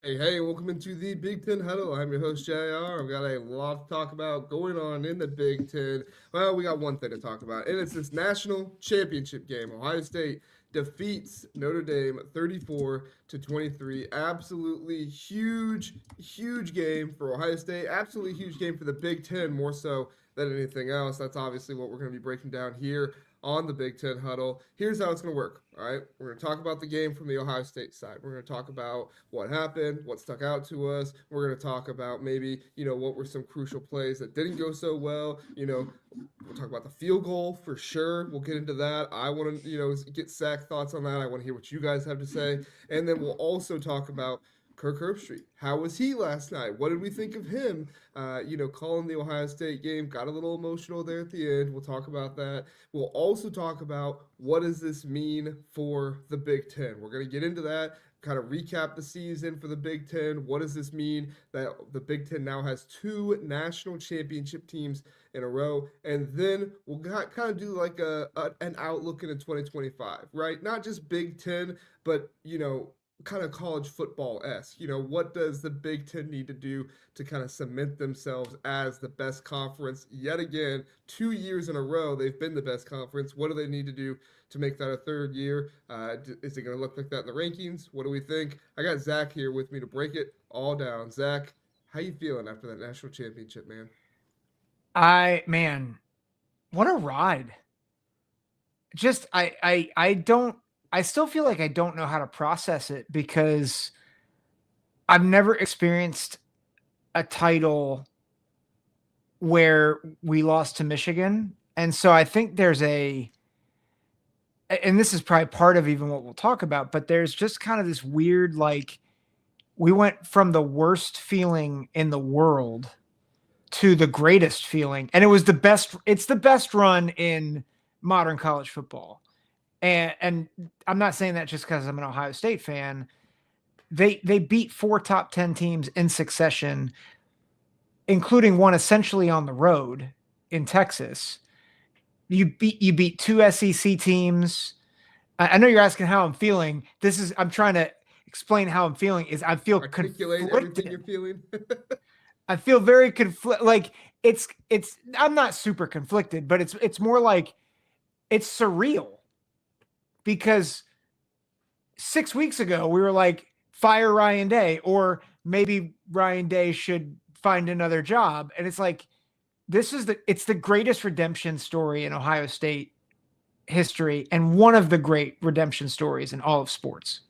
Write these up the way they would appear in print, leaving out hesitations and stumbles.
Hey, welcome into the Big Ten Huddle. I'm your host, JR. I've got a lot to talk about going on in the Big Ten. Well, we got one thing to talk about, and it's this national championship game. Ohio State defeats Notre Dame 34 to 23. Absolutely huge game for Ohio State. Absolutely huge game for the Big Ten, more so than anything else. That's obviously what we're going to be breaking down here on the Big Ten Huddle. Here's how it's going to work. All right. We're going to talk about the game from the Ohio State side. We're going to talk about what happened, what stuck out to us. We're going to talk about maybe, what were some crucial plays that didn't go so well. We'll talk about the field goal for sure. We'll get into that. I want to, get Zach thoughts on that. I want to hear what you guys have to say. And then we'll also talk about Kirk Herbstreit. How was he last night? What did we think of him? Calling the Ohio State game. Got a little emotional there at the end. We'll talk about that. We'll also talk about what does this mean for the Big Ten. We're going to get into that, kind of recap the season for the Big Ten. What does this mean that the Big Ten now has two national championship teams in a row? And then we'll kind of do like an outlook into 2025, right? Not just Big Ten, but, kind of college football-esque. What does the Big Ten need to do to kind of cement themselves as the best conference yet again? 2 years in a row, they've been the best conference. What do they need to do to make that a third year? Is it going to look like that in the rankings? What do we think? I got Zach here with me to break it all down. Zach, how you feeling after that national championship, man? Man, what a ride. Just I don't I still feel like I don't know how to process it because I've never experienced a title where we lost to Michigan. And so I think and this is probably part of even what we'll talk about, but there's just kind of this weird, like, we went from the worst feeling in the world to the greatest feeling. And it's the best run in modern college football. And I'm not saying that just because I'm an Ohio State fan. They beat four top 10 teams in succession, including one essentially on the road in Texas. You beat two SEC teams. I know you're asking how I'm feeling. I'm trying to explain how I'm feeling. Is I feel Articulate everything you're conflicted. feeling. I feel very like it's I'm not super conflicted, but it's more like it's surreal because 6 weeks ago we were like fire Ryan Day, or maybe Ryan Day should find another job, and it's like it's the greatest redemption story in Ohio State history and one of the great redemption stories in all of sports.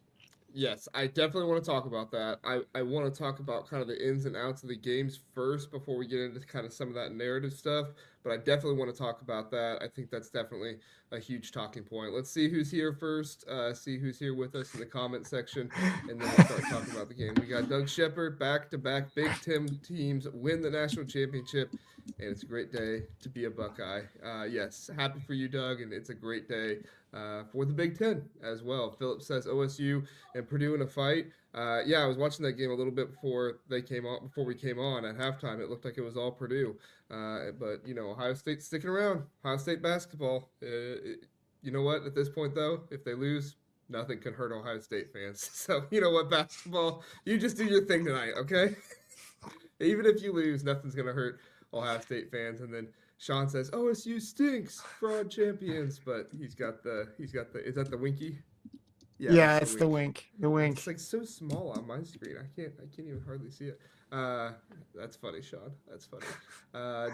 Yes, I definitely want to talk about that. I want to talk about kind of the ins and outs of the games first before we get into kind of some of that narrative stuff. But I definitely want to talk about that. I think that's definitely a huge talking point. Let's see who's here first. See who's here with us in the comment section, and then we'll start talking about the game. We got Doug Shepard, back-to-back Big Ten teams win the national championship, and it's a great day to be a Buckeye. Yes, happy for you, Doug, and it's a great day for the Big Ten as well. Philip says OSU and Purdue in a fight. Yeah, I was watching that game a little bit before before we came on at halftime. It looked like it was all Purdue, but Ohio State's sticking around. Ohio State basketball. You know what? At this point, though, if they lose, nothing can hurt Ohio State fans. So you know what, basketball, you just do your thing tonight, okay? Even if you lose, nothing's gonna hurt Ohio State fans. And then Sean says OSU stinks, fraud champions, but he's got the is that the winky? Yeah, Yeah, that's the it's the wink. wink. The It's wink. like so small on my screen. I can't even hardly see it. That's funny, Sean. That's funny.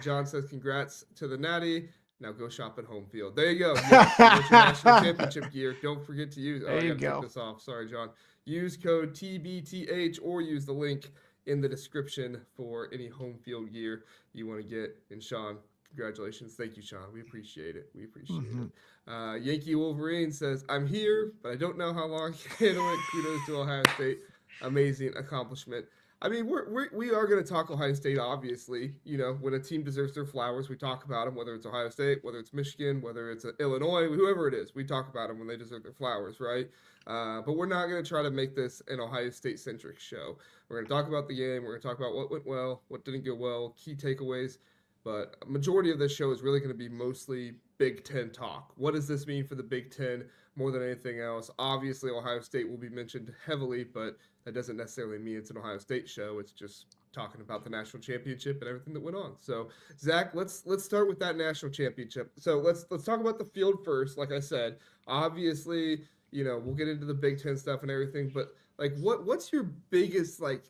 John says congrats to the Natty. Now go shop at home field. There you go. Yes, go get your national championship gear. Don't forget to use. Oh, There I you got to take go. this off. Sorry, John. Use code TBTH or use the link in the description for any home field gear you want to get. And Sean, congratulations. Thank you, Sean. We appreciate it. We appreciate Mm-hmm. it. Yankee Wolverine says, I'm here, but I don't know how long I can handle it. Kudos to Ohio State. Amazing accomplishment. I mean, we are going to talk Ohio State, obviously. When a team deserves their flowers, we talk about them, whether it's Ohio State, whether it's Michigan, whether it's Illinois, whoever it is. We talk about them when they deserve their flowers, right? But we're not going to try to make this an Ohio State-centric show. We're going to talk about the game. We're going to talk about what went well, what didn't go well, key takeaways. But a majority of this show is really going to be mostly Big Ten talk. What does this mean for the Big Ten? more than anything else. Obviously, Ohio State will be mentioned heavily, but that doesn't necessarily mean it's an Ohio State show. It's just talking about the national championship and everything that went on. So, Zach, let's start with that national championship. So let's talk about the field first. Like I said, obviously, we'll get into the Big Ten stuff and everything, but like, what's your biggest like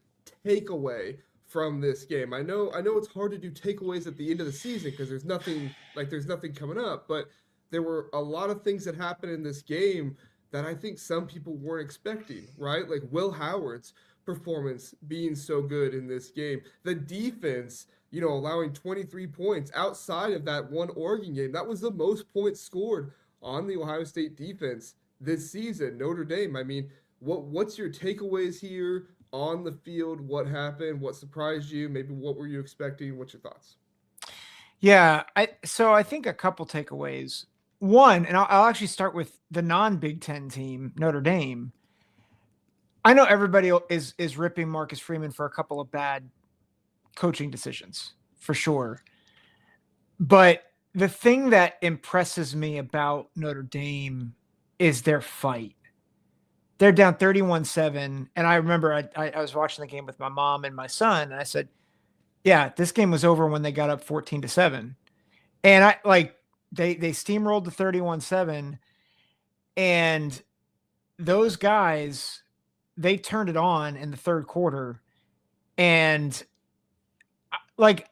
takeaway from this game? I know it's hard to do takeaways at the end of the season because there's nothing coming up, but there were a lot of things that happened in this game that I think some people weren't expecting, right? Like Will Howard's performance being so good in this game. The defense, allowing 23 points outside of that one Oregon game. That was the most points scored on the Ohio State defense this season. Notre Dame. I mean, what's your takeaways here on the field? What happened? What surprised you? Maybe what were you expecting? What's your thoughts? Yeah, I think a couple takeaways. One, and I'll actually start with the non-Big Ten team, Notre Dame. I know everybody is ripping Marcus Freeman for a couple of bad coaching decisions, for sure. But the thing that impresses me about Notre Dame is their fight. They're down 31-7. And I remember I was watching the game with my mom and my son, and I said, yeah, this game was over when they got up 14-7. And they steamrolled to 31-7. And those guys, they turned it on in the third quarter. And like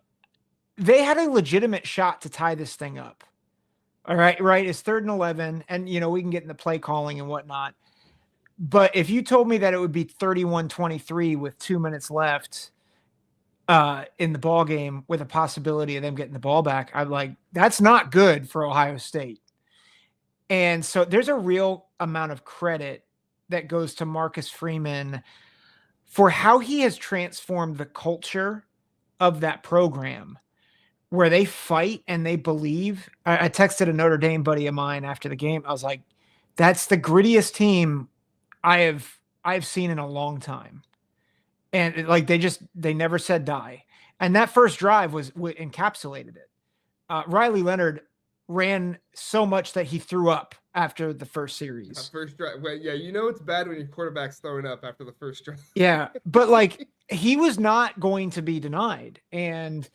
they had a legitimate shot to tie this thing up. All right. Right. It's 3rd and 11. And, we can get into play calling and whatnot. But if you told me that it would be 31-23 with 2 minutes left in the ball game with a possibility of them getting the ball back, I'm like, that's not good for Ohio State. And so there's a real amount of credit that goes to Marcus Freeman for how he has transformed the culture of that program where they fight and they believe. I texted a Notre Dame buddy of mine after the game. I was like, that's the grittiest team I've seen in a long time. And like, they never said die. And that first drive was encapsulated it. Riley Leonard ran so much that he threw up after the first series. First drive. Well, yeah, it's bad when your quarterback's throwing up after the first drive. Yeah. But like, he was not going to be denied. And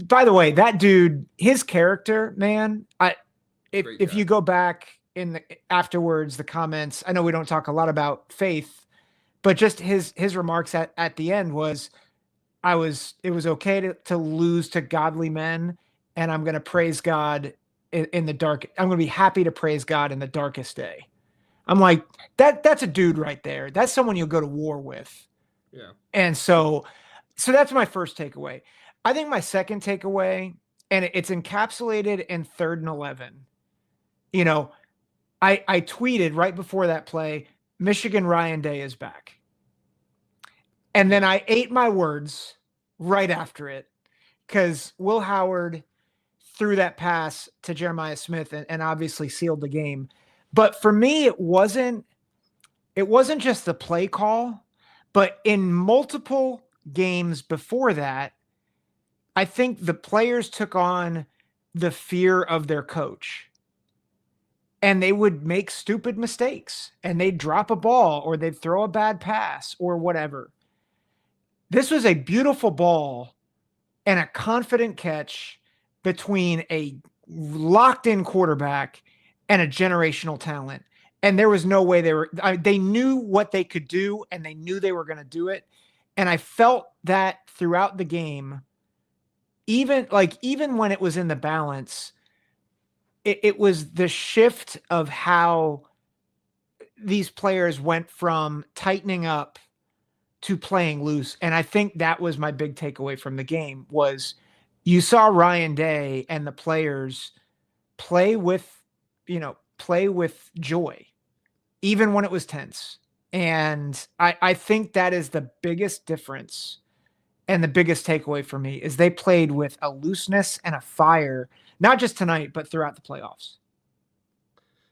by the way, that dude, his character, man, if you go back afterwards, the comments, I know we don't talk a lot about faith, but just his remarks at the end was, it was okay to lose to godly men. And I'm going to praise God in the dark. I'm going to be happy to praise God in the darkest day. I'm like, that's a dude right there. That's someone you'll go to war with. Yeah. And so that's my first takeaway. I think my second takeaway, and it's encapsulated in 3rd and 11. I tweeted right before that play, Michigan Ryan Day is back. And then I ate my words right after it because Will Howard threw that pass to Jeremiah Smith and obviously sealed the game. But for me, it wasn't just the play call, but in multiple games before that, I think the players took on the fear of their coach. And they would make stupid mistakes and they'd drop a ball or they'd throw a bad pass or whatever. This was a beautiful ball and a confident catch between a locked in quarterback and a generational talent. And there was no way they knew what they could do and they knew they were going to do it. And I felt that throughout the game, even when it was in the balance, it was the shift of how these players went from tightening up to playing loose. And I think that was my big takeaway from the game was you saw Ryan Day and the players play with joy, even when it was tense. And I think that is the biggest difference. And the biggest takeaway for me is they played with a looseness and a fire, not just tonight, but throughout the playoffs.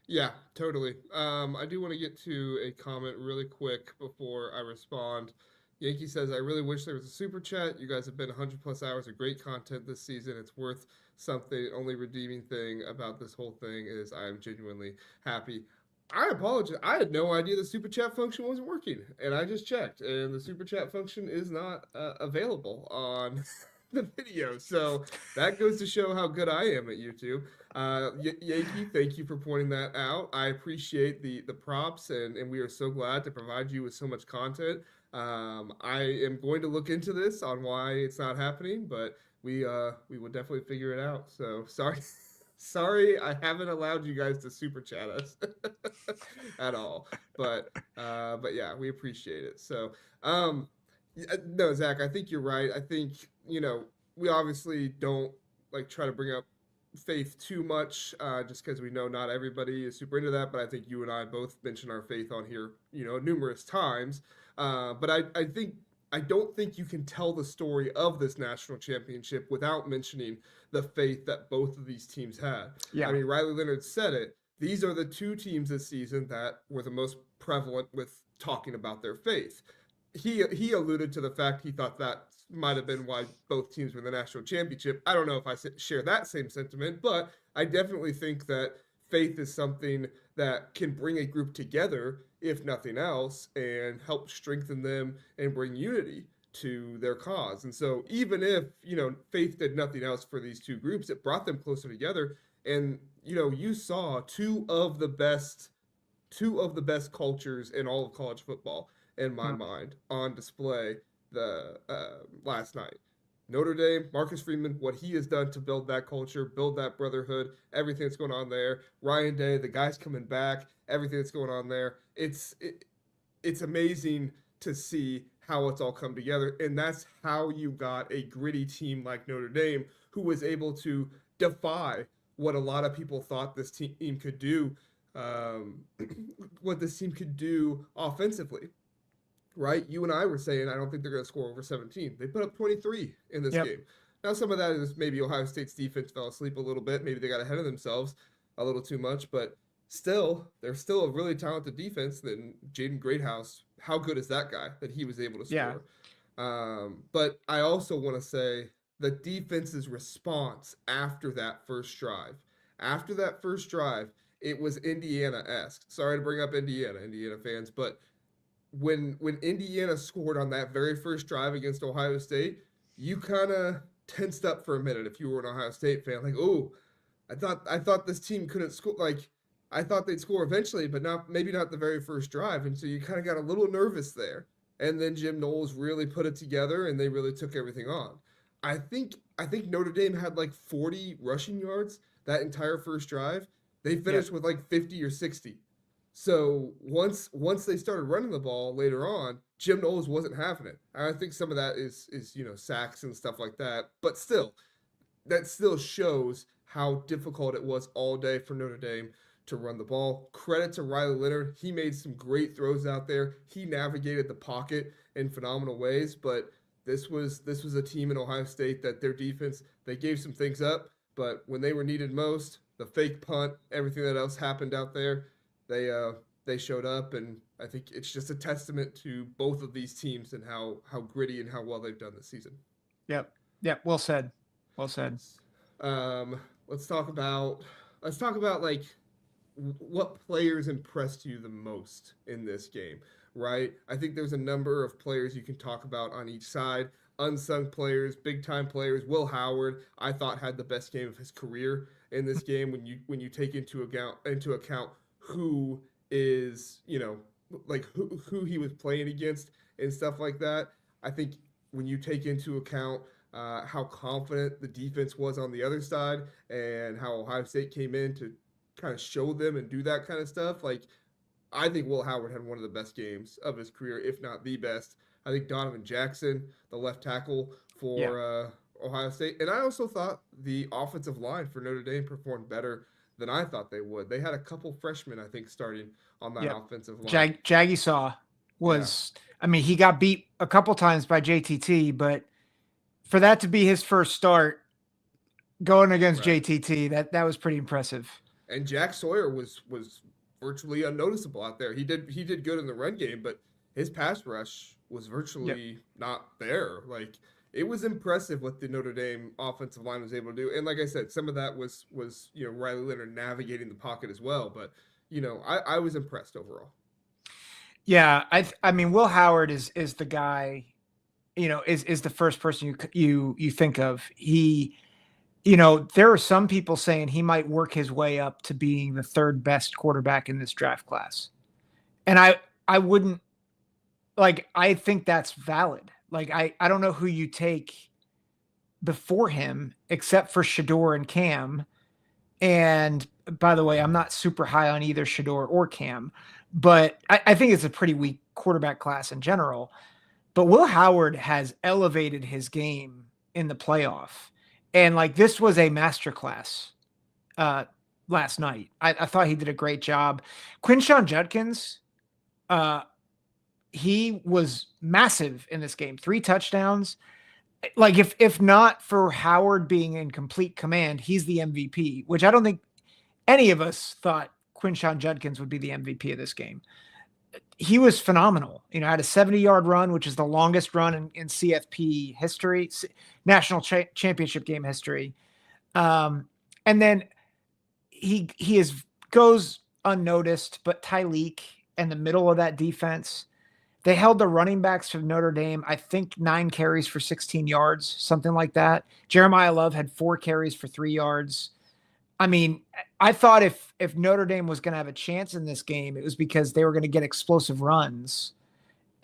Yeah, totally. I do want to get to a comment really quick before I respond. Yankee says, I really wish there was a super chat. You guys have been 100+ hours of great content this season. It's worth something. Only redeeming thing about this whole thing is I am genuinely happy. I apologize. I had no idea the super chat function wasn't working, and I just checked, and the super chat function is not available on the video. So that goes to show how good I am at YouTube. Yankee, thank you for pointing that out. I appreciate the props, and we are so glad to provide you with so much content. I am going to look into this on why it's not happening, but we will definitely figure it out. So sorry. Sorry, I haven't allowed you guys to super chat us at all. But yeah, we appreciate it. So no, Zach, I think you're right. I think, we obviously don't like try to bring up faith too much, just because we know not everybody is super into that. But I think you and I both mentioned our faith on here, numerous times. But I don't think you can tell the story of this national championship without mentioning the faith that both of these teams had. Yeah. I mean, Riley Leonard said it. These are the two teams this season that were the most prevalent with talking about their faith. He alluded to the fact he thought that might have been why both teams were in the national championship. I don't know if I share that same sentiment, but I definitely think that faith is something that can bring a group together, if nothing else, and help strengthen them and bring unity to their cause. And so even if, faith did nothing else for these two groups, it brought them closer together. And, you saw two of the best cultures in all of college football, in my mind, on display the last night. Notre Dame, Marcus Freeman, what he has done to build that culture, build that brotherhood, everything that's going on there. Ryan Day, the guy's coming back, everything that's going on there. It's amazing to see how it's all come together, and that's how you got a gritty team like Notre Dame, who was able to defy what a lot of people thought this team could do, what this team could do offensively. Right? You and I were saying I don't think they're going to score over 17. They put up 23 in this game. Now, some of that is maybe Ohio State's defense fell asleep a little bit. Maybe they got ahead of themselves a little too much, but still, they're still a really talented defense. Then Jaden Greathouse, how good is that guy that he was able to score? But I also want to say the defense's response after that first drive. After that first drive, it was Indiana-esque. Sorry to bring up Indiana fans, but when Indiana scored on that very first drive against Ohio State, you kind of tensed up for a minute if you were an Ohio State fan. Like, oh, I thought this team couldn't score. Like, I thought they'd score eventually, but maybe not the very first drive. And so you kind of got a little nervous there. And then Jim Knowles really put it together, and they really took everything on. I think Notre Dame had like 40 rushing yards that entire first drive. They finished with like 50 or 60. So once they started running the ball later on, Jim Knowles wasn't having it. I think some of that is sacks and stuff like that. But still, that still shows how difficult it was all day for Notre Dame to run the ball. Credit to Riley Leonard. He made some great throws out there. He navigated the pocket in phenomenal ways. But this was a team in Ohio State that their defense, they gave some things up. But when they were needed most, the fake punt, everything that else happened out there, they showed up, and I think it's just a testament to both of these teams and how gritty and how well they've done this season. Yep. Well said. Let's talk about like what players impressed you the most in this game, right? I think there's a number of players you can talk about on each side. Unsung players, big time players. Will Howard, I thought, had the best game of his career in this game when you take into account who is, like who he was playing against and stuff like that. I think when you take into account how confident the defense was on the other side and how Ohio State came in to kind of show them and do that kind of stuff, like I think Will Howard had one of the best games of his career, if not the best. I think Donovan Jackson, the left tackle for Ohio State, and I also thought the offensive line for Notre Dame performed better than I thought they would. They had a couple freshmen, I think, starting on that offensive line. Jaggy Saw was, I mean, he got beat a couple times by JTT, but for that to be his first start going against JTT, that was pretty impressive. And Jack Sawyer was virtually unnoticeable out there. He did good in the run game, but his pass rush was virtually not there. Like, it was impressive what the Notre Dame offensive line was able to do. And like I said, some of that was Riley Leonard navigating the pocket as well. But I was impressed overall. Yeah, I mean, Will Howard is the guy, is the first person you think of. There are some people saying he might work his way up to being the third best quarterback in this draft class. And I wouldn't, I think that's valid. I don't know who you take before him except for Shador and Cam. And by the way, I'm not super high on either Shador or Cam, but I think it's a pretty weak quarterback class in general. But Will Howard has elevated his game in the playoff. And this was a masterclass last night. I thought he did a great job. Quinshon Judkins, he was massive in this game. 3 touchdowns. If not for Howard being in complete command, he's the MVP, which I don't think any of us thought Quinshon Judkins would be the MVP of this game. He was phenomenal. Had a 70-yard run, which is the longest run in CFP history, national championship game history. And then he goes unnoticed, but Tyleek in the middle of that defense, they held the running backs from Notre Dame, I think 9 carries for 16 yards, something like that. Jeremiah Love had 4 carries for 3 yards. I mean, I thought if Notre Dame was going to have a chance in this game, it was because they were going to get explosive runs.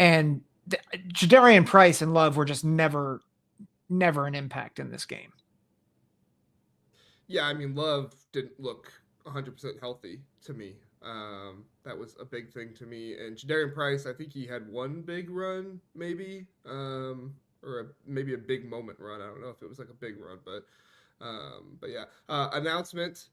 And Jadarian Price and Love were just never an impact in this game. Yeah, I mean, Love didn't look 100% healthy to me. That was a big thing to me. And Jadarian Price, I think he had 1 big run, maybe, or maybe a big moment run. I don't know if it was a big run, but yeah. Announcement: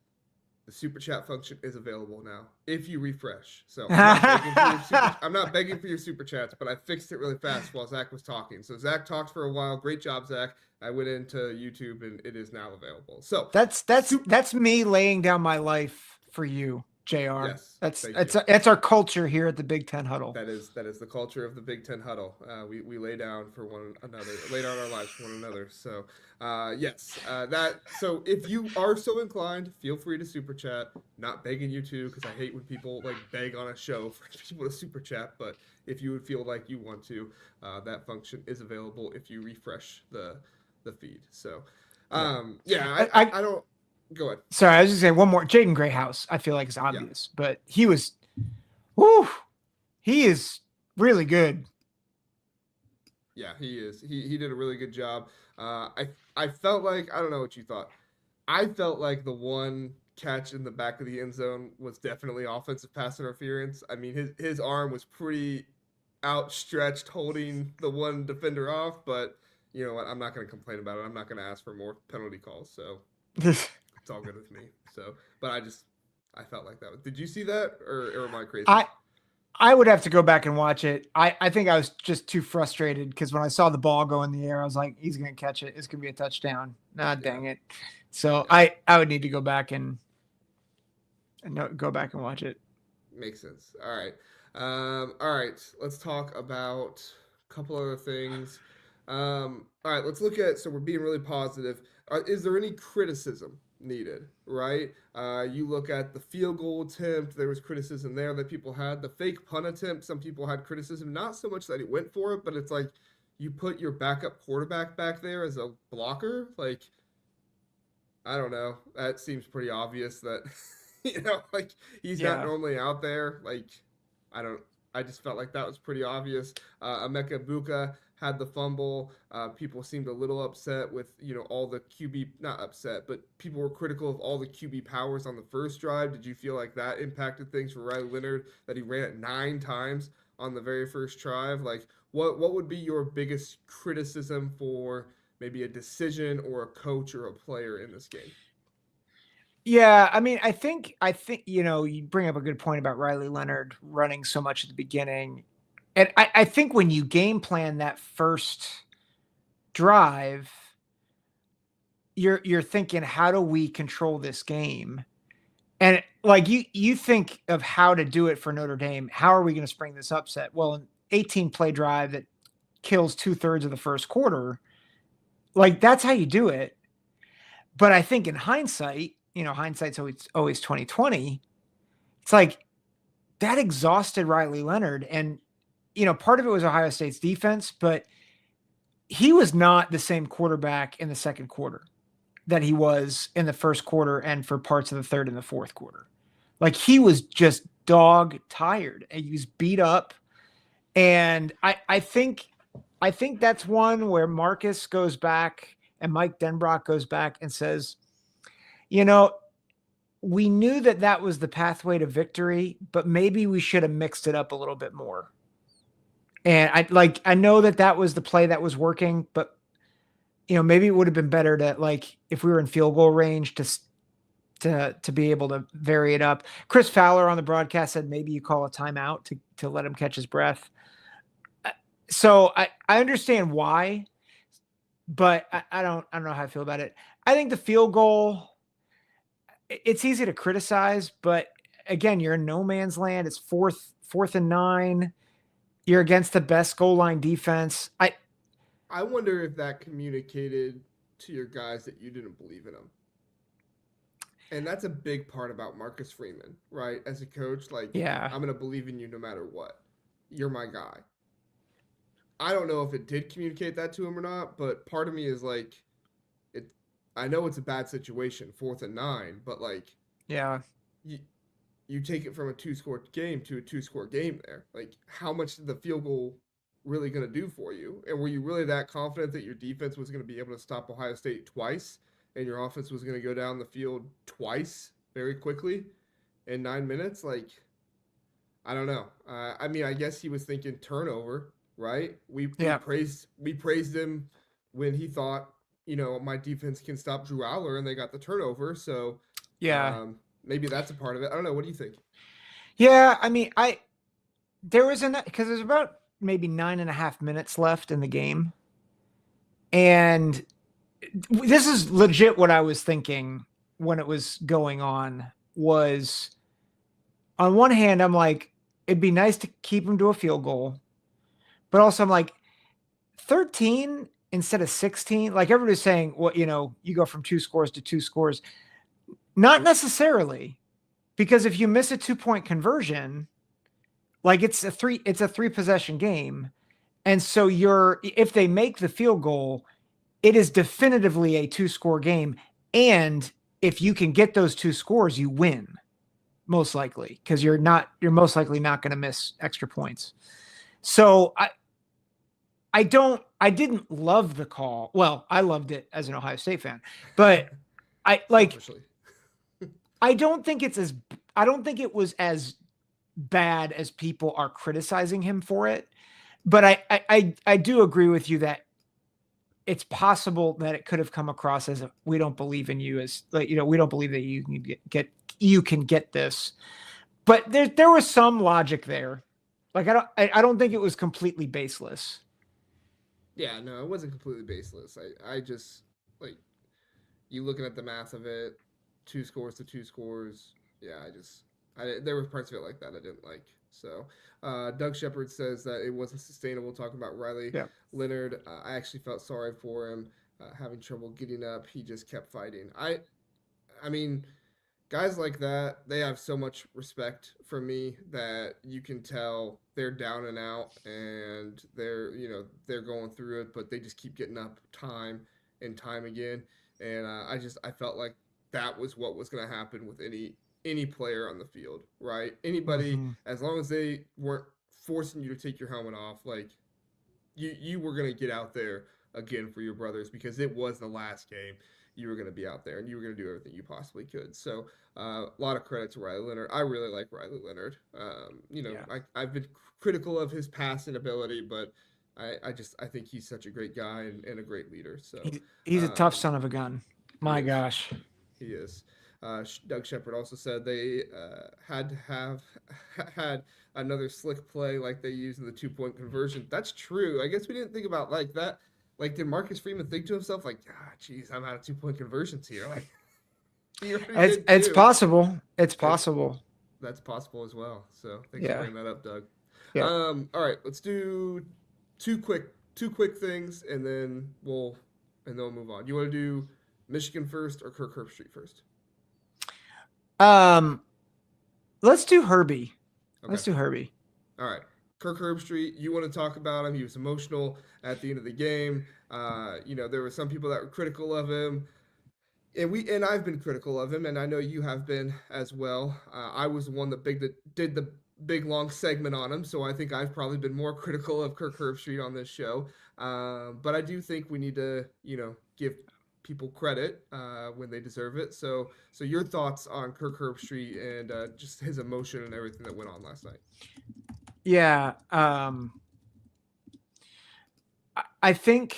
the super chat function is available now if you refresh. So I'm not begging for your super chats, but I fixed it really fast while Zach was talking. So Zach talked for a while. Great job, Zach. I went into YouTube and it is now available. So that's me laying down my life for you, JR. Yes, that's our culture here at the Big Ten Huddle. That is the culture of the Big Ten Huddle. We lay down for one another, lay down our lives for one another. So yes, so if you are so inclined, feel free to super chat. Not begging you to, because I hate when people beg on a show for people to super chat. But if you would feel like you want to, that function is available if you refresh the feed. So yeah, I don't. Go ahead. Sorry, I was just saying one more. Jaden Greyhouse, I feel like it's obvious, but he is really good. Yeah, he is. He did a really good job. I felt like, I don't know what you thought. I felt like the one catch in the back of the end zone was definitely offensive pass interference. I mean, his arm was pretty outstretched holding the one defender off, but you know what? I'm not going to complain about it. I'm not going to ask for more penalty calls, so it's all good with me. So, but I felt like that. Did you see that, or am I crazy? I would have to go back and watch it. I think I was just too frustrated because when I saw the ball go in the air, I was like, he's going to catch it. It's going to be a touchdown. Dang it. So I would need to go back and watch it. Makes sense. All right. All right. Let's talk about a couple other things. All right. Let's look at, so we're being really positive. Is there any criticism needed, right? You look at the field goal attempt, there was criticism there that people had. The fake punt attempt, some people had criticism, not so much that he went for it, but it's like you put your backup quarterback back there as a blocker. Like, I don't know. That seems pretty obvious that, he's not normally out there. Like, I just felt like that was pretty obvious. Emeka Buka had the fumble. People seemed a little upset with, all the QB, not upset, but people were critical of all the QB powers on the first drive. Did you feel like that impacted things for Riley Leonard, that he ran it 9 times on the very first drive? Like, what would be your biggest criticism for maybe a decision or a coach or a player in this game? Yeah, I mean, I think you bring up a good point about Riley Leonard running so much at the beginning. And I think when you game plan that first drive, you're thinking, how do we control this game? And you think of how to do it for Notre Dame. How are we going to spring this upset? Well, an 18-play drive that kills 2/3 of the first quarter, that's how you do it. But I think in hindsight, hindsight's always 20/20. it's like that exhausted Riley Leonard. And, part of it was Ohio State's defense, but he was not the same quarterback in the second quarter that he was in the first quarter and for parts of the third and the fourth quarter. Like he was just dog tired and he was beat up. And I think that's one where Marcus goes back and Mike Denbrock goes back and says, we knew that was the pathway to victory, but maybe we should have mixed it up a little bit more. And I know that was the play that was working, but maybe it would have been better to if we were in field goal range to be able to vary it up. Chris Fowler on the broadcast said maybe you call a timeout to let him catch his breath. So I understand why, but I don't know how I feel about it. I think the field goal, it's easy to criticize, but again, you're in no man's land. It's fourth and 9. You're against the best goal line defense. I wonder if that communicated to your guys that you didn't believe in them. And that's a big part about Marcus Freeman, right? As a coach, yeah, I'm going to believe in you no matter what. You're my guy. I don't know if it did communicate that to him or not, but part of me is I know it's a bad situation, 4th and 9, but yeah, you take it from a 2-score game to a 2-score game there. How much did the field goal really going to do for you? And were you really that confident that your defense was going to be able to stop Ohio State twice and your offense was going to go down the field twice very quickly in 9 minutes? I don't know. I mean, I guess he was thinking turnover, right? We praised him when he thought, my defense can stop Drew Aller, and they got the turnover. So yeah, maybe that's a part of it. I don't know. What do you think? Yeah, I mean, there was because there's about maybe 9.5 minutes left in the game, and this is legit what I was thinking when it was going on. Was on one hand, I'm like, it'd be nice to keep him to a field goal, but also I'm like, 13 instead of 16. Like everybody's saying, well, you go from 2 scores to 2 scores. Not necessarily, because if you miss a 2-point conversion, it's a 3 possession game. And so if they make the field goal, it is definitively a 2-score game. And if you can get those 2 scores, you win most likely, because you're most likely not going to miss extra points. So I didn't love the call. Well, I loved it as an Ohio State fan, but I don't think it was as bad as people are criticizing him for it. But I do agree with you that it's possible that it could have come across as we don't believe in you, as we don't believe that you can get this. But there was some logic there. I don't think it was completely baseless. Yeah, no, it wasn't completely baseless. I just you looking at the math of it, 2 scores to 2 scores. Yeah, there were parts of it like that I didn't like. So Doug Shepard says that it wasn't sustainable, talking about Riley Leonard. I actually felt sorry for him, having trouble getting up. He just kept fighting. I mean, guys like that, they have so much respect for me that you can tell they're down and out and they're going through it, but they just keep getting up time and time again. And I felt like that was what was going to happen with any player on the field, right? Anybody, as long as they weren't forcing you to take your helmet off, you were going to get out there again for your brothers, because it was the last game. You were going to be out there and you were going to do everything you possibly could. So a lot of credit to Riley Leonard. I really like Riley Leonard. I've been critical of his passing ability, but I think he's such a great guy and a great leader. So he's a tough son of a gun. My gosh. He is. Doug Shepard also said they had to have had another slick play like they used in the 2-point conversion. That's true. I guess we didn't think about that. Did Marcus Freeman think to himself, geez, I'm out of 2-point conversions here? It's possible. It's possible. That's possible as well. So thanks for bringing that up, Doug. Yeah. All right, let's do two quick things, and then we'll move on. You want to do Michigan first or Kirk Herbstreit first? Let's do Herbie. Okay. Let's do Herbie. All right. Kirk Herbstreit, you want to talk about him? He was emotional at the end of the game. There were some people that were critical of him, and I've been critical of him, and I know you have been as well. I was the one that did the big long segment on him, so I think I've probably been more critical of Kirk Herbstreit on this show. But I do think we need to, give people credit when they deserve it. So your thoughts on Kirk Herbstreit and just his emotion and everything that went on last night? Yeah. I think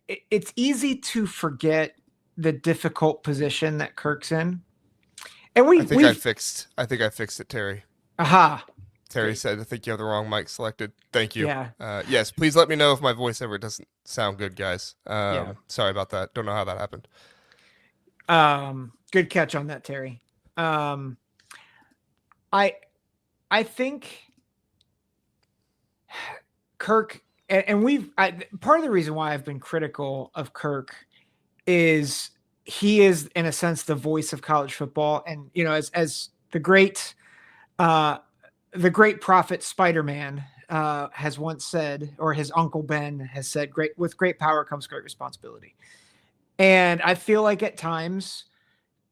it's easy to forget the difficult position that Kirk's in. And I think I fixed it, Terry. Aha. Terry said, I think you have the wrong mic selected. Thank you. Yeah. Yes, please let me know if my voice ever doesn't sound good, guys. Yeah. Sorry about that. Don't know how that happened. Good catch on that, Terry. I think Kirk, and part of the reason why I've been critical of Kirk is he is, in a sense, the voice of college football. And, as the great prophet Spider-Man has once said, or his uncle Ben has said, with great power comes great responsibility. And I feel like at times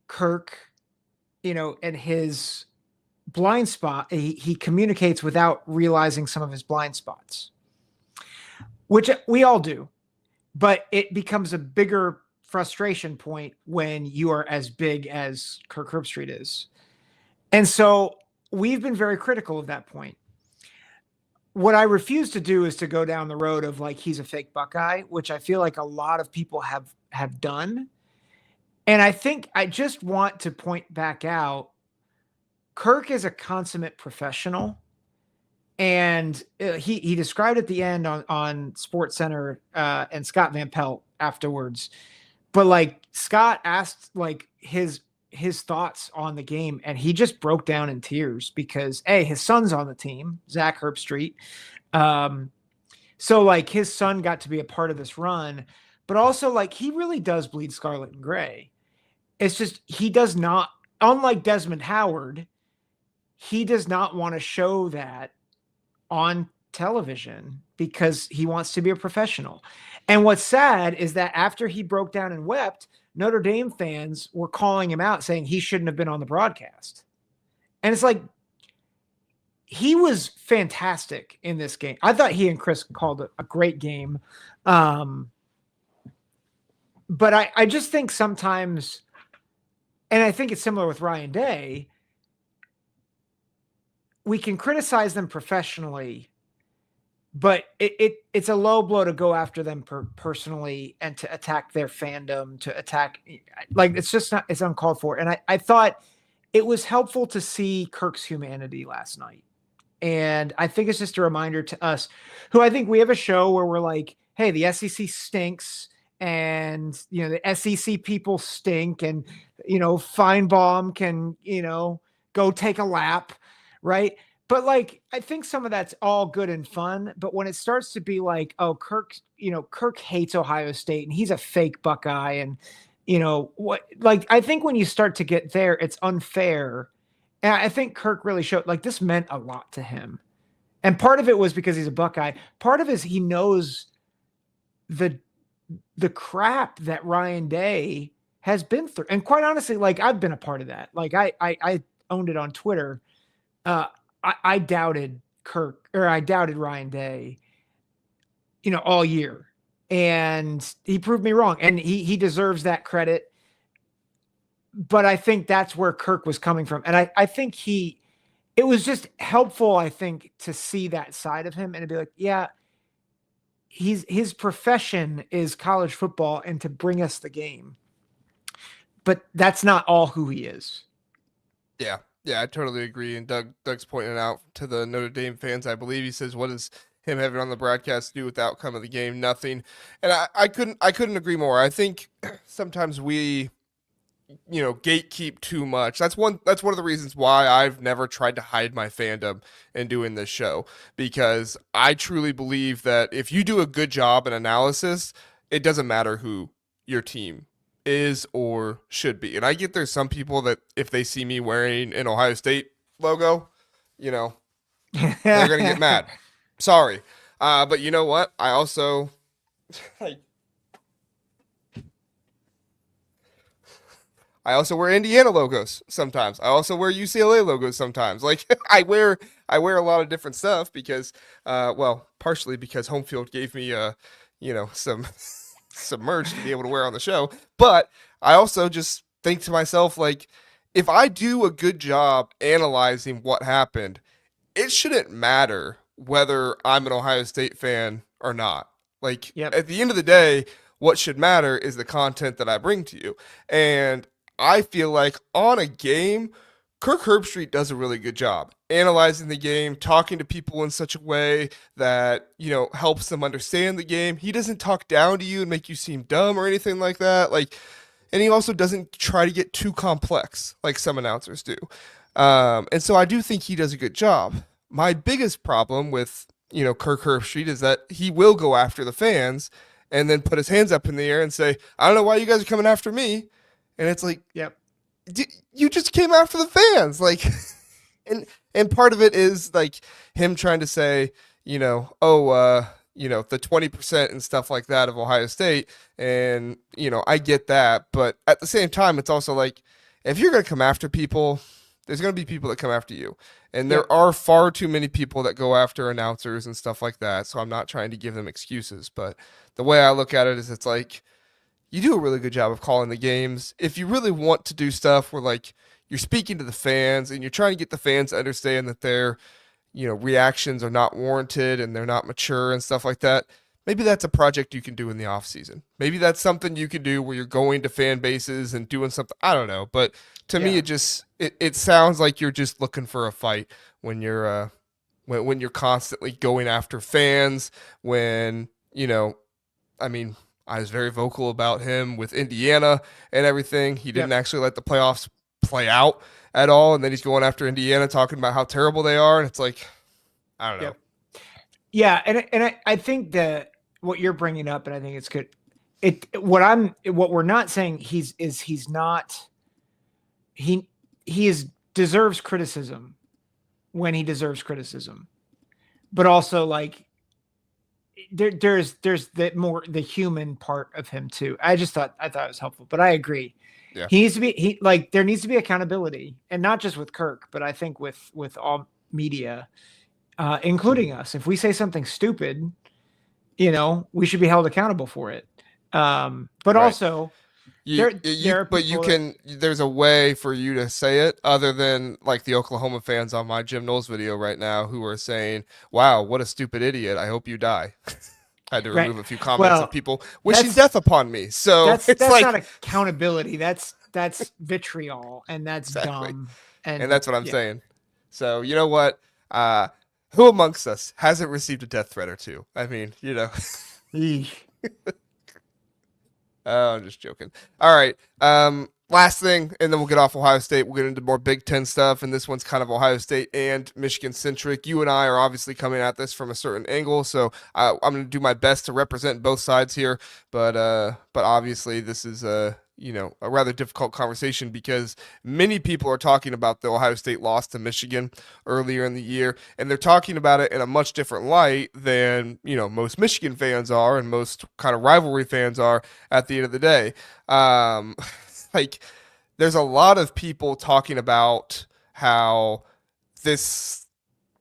Kirk, and his blind spot, he communicates without realizing some of his blind spots, which we all do, but it becomes a bigger frustration point when you are as big as Kirk Herbstreit is. And so we've been very critical of that point. What I refuse to do is to go down the road of like, he's a fake Buckeye, which I feel like a lot of people have done. And I think I just want to point back out, Kirk is a consummate professional. And he described at the end on Sports Center and Scott Van Pelt afterwards. But like Scott asked like his thoughts on the game, and he just broke down in tears because his son's on the team, Zack Herbstreit. So like his son got to be a part of this run, but also like he really does bleed scarlet and gray. It's just he does not, unlike Desmond Howard, he does not want to show that on television because he wants to be a professional. And what's sad is that after he broke down and wept, Notre Dame fans were calling him out saying he shouldn't have been on the broadcast. And it's like, he was fantastic in this game. I thought he and Chris called it a great game. But I just think sometimes, and I think it's similar with Ryan Day, we can criticize them professionally, but it's a low blow to go after them personally and to attack their fandom, to attack, like, it's just not, it's uncalled for. And I thought it was helpful to see Kirk's humanity last night. And I think it's just a reminder to us who, I think we have a show where we're like, hey, the SEC stinks and, the SEC people stink and, Feinbaum can, go take a lap. Right. But like, I think some of that's all good and fun. But when it starts to be like, oh, Kirk hates Ohio State and he's a fake Buckeye. And, I think when you start to get there, it's unfair. And I think Kirk really showed like this meant a lot to him. And part of it was because he's a Buckeye. Part of it is he knows the crap that Ryan Day has been through. And quite honestly, like I've been a part of that. Like I owned it on Twitter. I doubted Kirk, or I doubted Ryan Day, all year, and he proved me wrong, and he deserves that credit. But I think that's where Kirk was coming from. And I think it was just helpful, I think, to see that side of him and to be like, yeah, his profession is college football and to bring us the game, but that's not all who he is. Yeah. Yeah, I totally agree. And Doug's pointing out to the Notre Dame fans, I believe he says, what does him having on the broadcast do with the outcome of the game? Nothing. And I couldn't agree more. I think sometimes we, gatekeep too much. That's one of the reasons why I've never tried to hide my fandom in doing this show, because I truly believe that if you do a good job in analysis, it doesn't matter who your team is or should be. And I get there's some people that if they see me wearing an Ohio State logo, you know, they're gonna get mad. Sorry. But you know what? I also like I also wear Indiana logos sometimes. I also wear UCLA logos sometimes. Like I wear a lot of different stuff because well, partially because home field gave me some some merch to be able to wear on the show. But I also just think to myself, like, if I do a good job analyzing what happened, it shouldn't matter whether I'm an Ohio State fan or not. Like, Yep. at the end of the day, what should matter is the content that I bring to you. And I feel like on a game, Kirk Herbstreit does a really good job analyzing the game, talking to people in such a way that, helps them understand the game. He doesn't talk down to you and make you seem dumb or anything like that. Like, and he also doesn't try to get too complex like some announcers do. And so I do think he does a good job. My biggest problem with, Kirk Herbstreit is that he will go after the fans and then put his hands up in the air and say, I don't know why you guys are coming after me. And it's like, Yep. You just came after the fans. Like, and part of it is like him trying to say, the 20% and stuff like that of Ohio State. And, I get that. But at the same time, it's also like, if you're going to come after people, there's going to be people that come after you. And there are far too many people that go after announcers and stuff like that. So I'm not trying to give them excuses. But the way I look at it is it's like, you do a really good job of calling the games. If you really want to do stuff where like you're speaking to the fans and you're trying to get the fans to understand that their, reactions are not warranted and they're not mature and stuff like that, maybe that's a project you can do in the off season. Maybe that's something you can do where you're going to fan bases and doing something. I don't know, but to me, it sounds like you're just looking for a fight when you're when you're constantly going after fans. When I mean, I was very vocal about him with Indiana and everything. He didn't actually let the playoffs play out at all, and then he's going after Indiana, talking about how terrible they are, and it's like, I don't know. Yeah, and I think that what you're bringing up, and I think it's good. What we're not saying he deserves criticism when he deserves criticism, but also like there's the human part of him too. I thought it was helpful, but I agree. Yeah. He needs to be there needs to be accountability, and not just with Kirk, but I think with all media, including us. If we say something stupid, we should be held accountable for it. But also there's a way for you to say it other than like the Oklahoma fans on my Jim Knowles video right now who are saying, wow, what a stupid idiot. I hope you die. I had to remove a few comments of people wishing death upon me. So that's not accountability. That's vitriol, and that's dumb. And that's what I'm saying. So you know what? Who amongst us hasn't received a death threat or two? I mean, Oh, I'm just joking. All right. Last thing, and then we'll get off Ohio State. We'll get into more Big Ten stuff, and this one's kind of Ohio State and Michigan centric. You and I are obviously coming at this from a certain angle, so I'm going to do my best to represent both sides here. But obviously, this is a rather difficult conversation because many people are talking about the Ohio State loss to Michigan earlier in the year, and they're talking about it in a much different light than, most Michigan fans are and most kind of rivalry fans are at the end of the day. Like, there's a lot of people talking about how this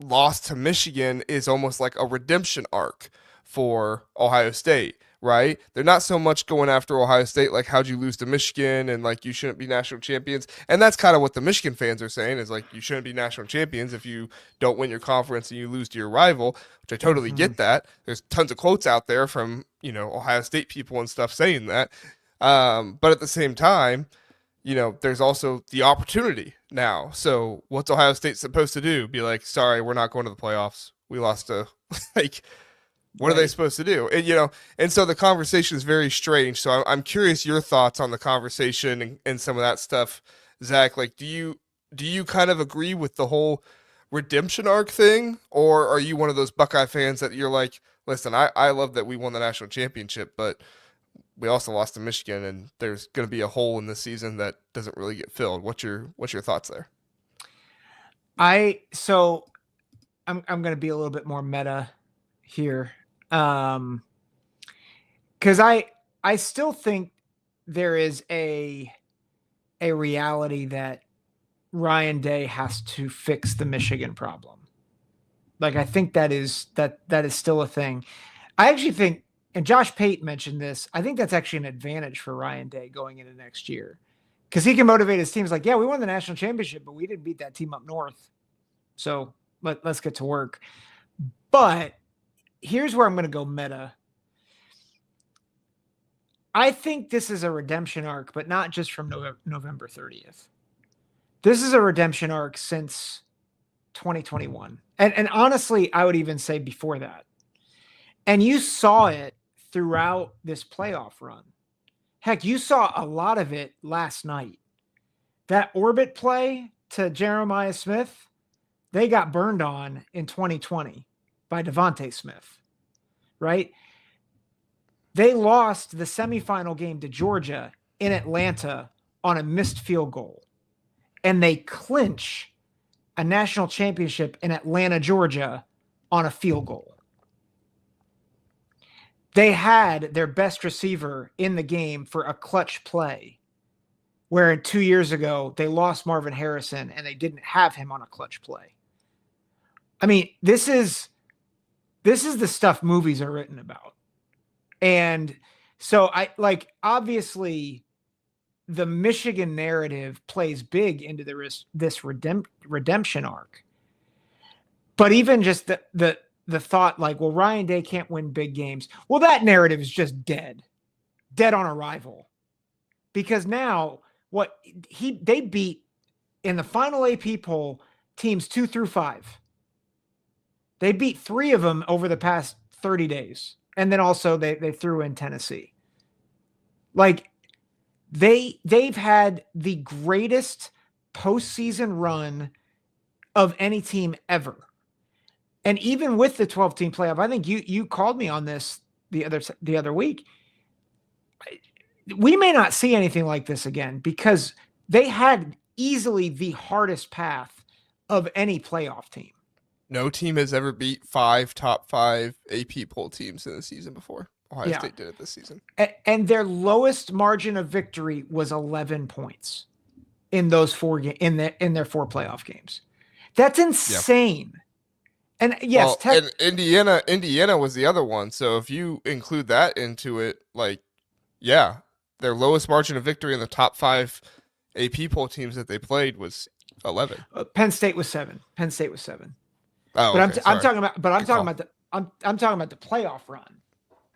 loss to Michigan is almost like a redemption arc for Ohio State. Right? They're not so much going after Ohio State, like, how'd you lose to Michigan and like you shouldn't be national champions. And that's kind of what the Michigan fans are saying is like, you shouldn't be national champions if you don't win your conference and you lose to your rival, which I totally get that. There's tons of quotes out there from, Ohio State people and stuff saying that. But at the same time, there's also the opportunity now. So what's Ohio State supposed to do? Be like, sorry, we're not going to the playoffs. We lost to like, what are they supposed to do? And, and so the conversation is very strange. So I'm curious your thoughts on the conversation and some of that stuff, Zach. Like, do you kind of agree with the whole redemption arc thing? Or are you one of those Buckeye fans that you're like, listen, I love that we won the national championship, but we also lost to Michigan, and there's going to be a hole in the season that doesn't really get filled. What's your thoughts there? I'm going to be a little bit more meta here. Cause I still think there is a reality that Ryan Day has to fix the Michigan problem. Like, I think that is still a thing. I actually think, and Josh Pate mentioned this, I think that's actually an advantage for Ryan Day going into next year, because he can motivate his teams. Like, yeah, we won the national championship, but we didn't beat that team up north. So let's get to work. But here's where I'm going to go meta. I think this is a redemption arc, but not just from November 30th. This is a redemption arc since 2021. And honestly, I would even say before that. And you saw it throughout this playoff run. Heck, you saw a lot of it last night. That orbit play to Jeremiah Smith, they got burned on in 2020 by Devontae Smith, right? They lost the semifinal game to Georgia in Atlanta on a missed field goal. And they clinch a national championship in Atlanta, Georgia on a field goal. They had their best receiver in the game for a clutch play, where 2 years ago they lost Marvin Harrison and they didn't have him on a clutch play. I mean, this is the stuff movies are written about. And so obviously the Michigan narrative plays big into this redemption arc. But even just the thought, like, well, Ryan Day can't win big games. Well, that narrative is just dead on arrival, because now they beat in the final AP poll teams 2 through 5. They beat 3 of them over the past 30 days. And then also they threw in Tennessee. Like, they've had the greatest postseason run of any team ever. And even with the 12-team playoff, I think you called me on this the other week. We may not see anything like this again, because they had easily the hardest path of any playoff team. No team has ever beat 5 top 5 AP poll teams in the season before. Ohio State did it this season. And their lowest margin of victory was 11 points in those 4 in their 4 playoff games. That's insane. Yeah. And yes, and Indiana was the other one. So if you include that into it, like, yeah, their lowest margin of victory in the top 5 AP poll teams that they played was 11. Penn State was 7. Oh, but okay, I'm talking about the playoff run.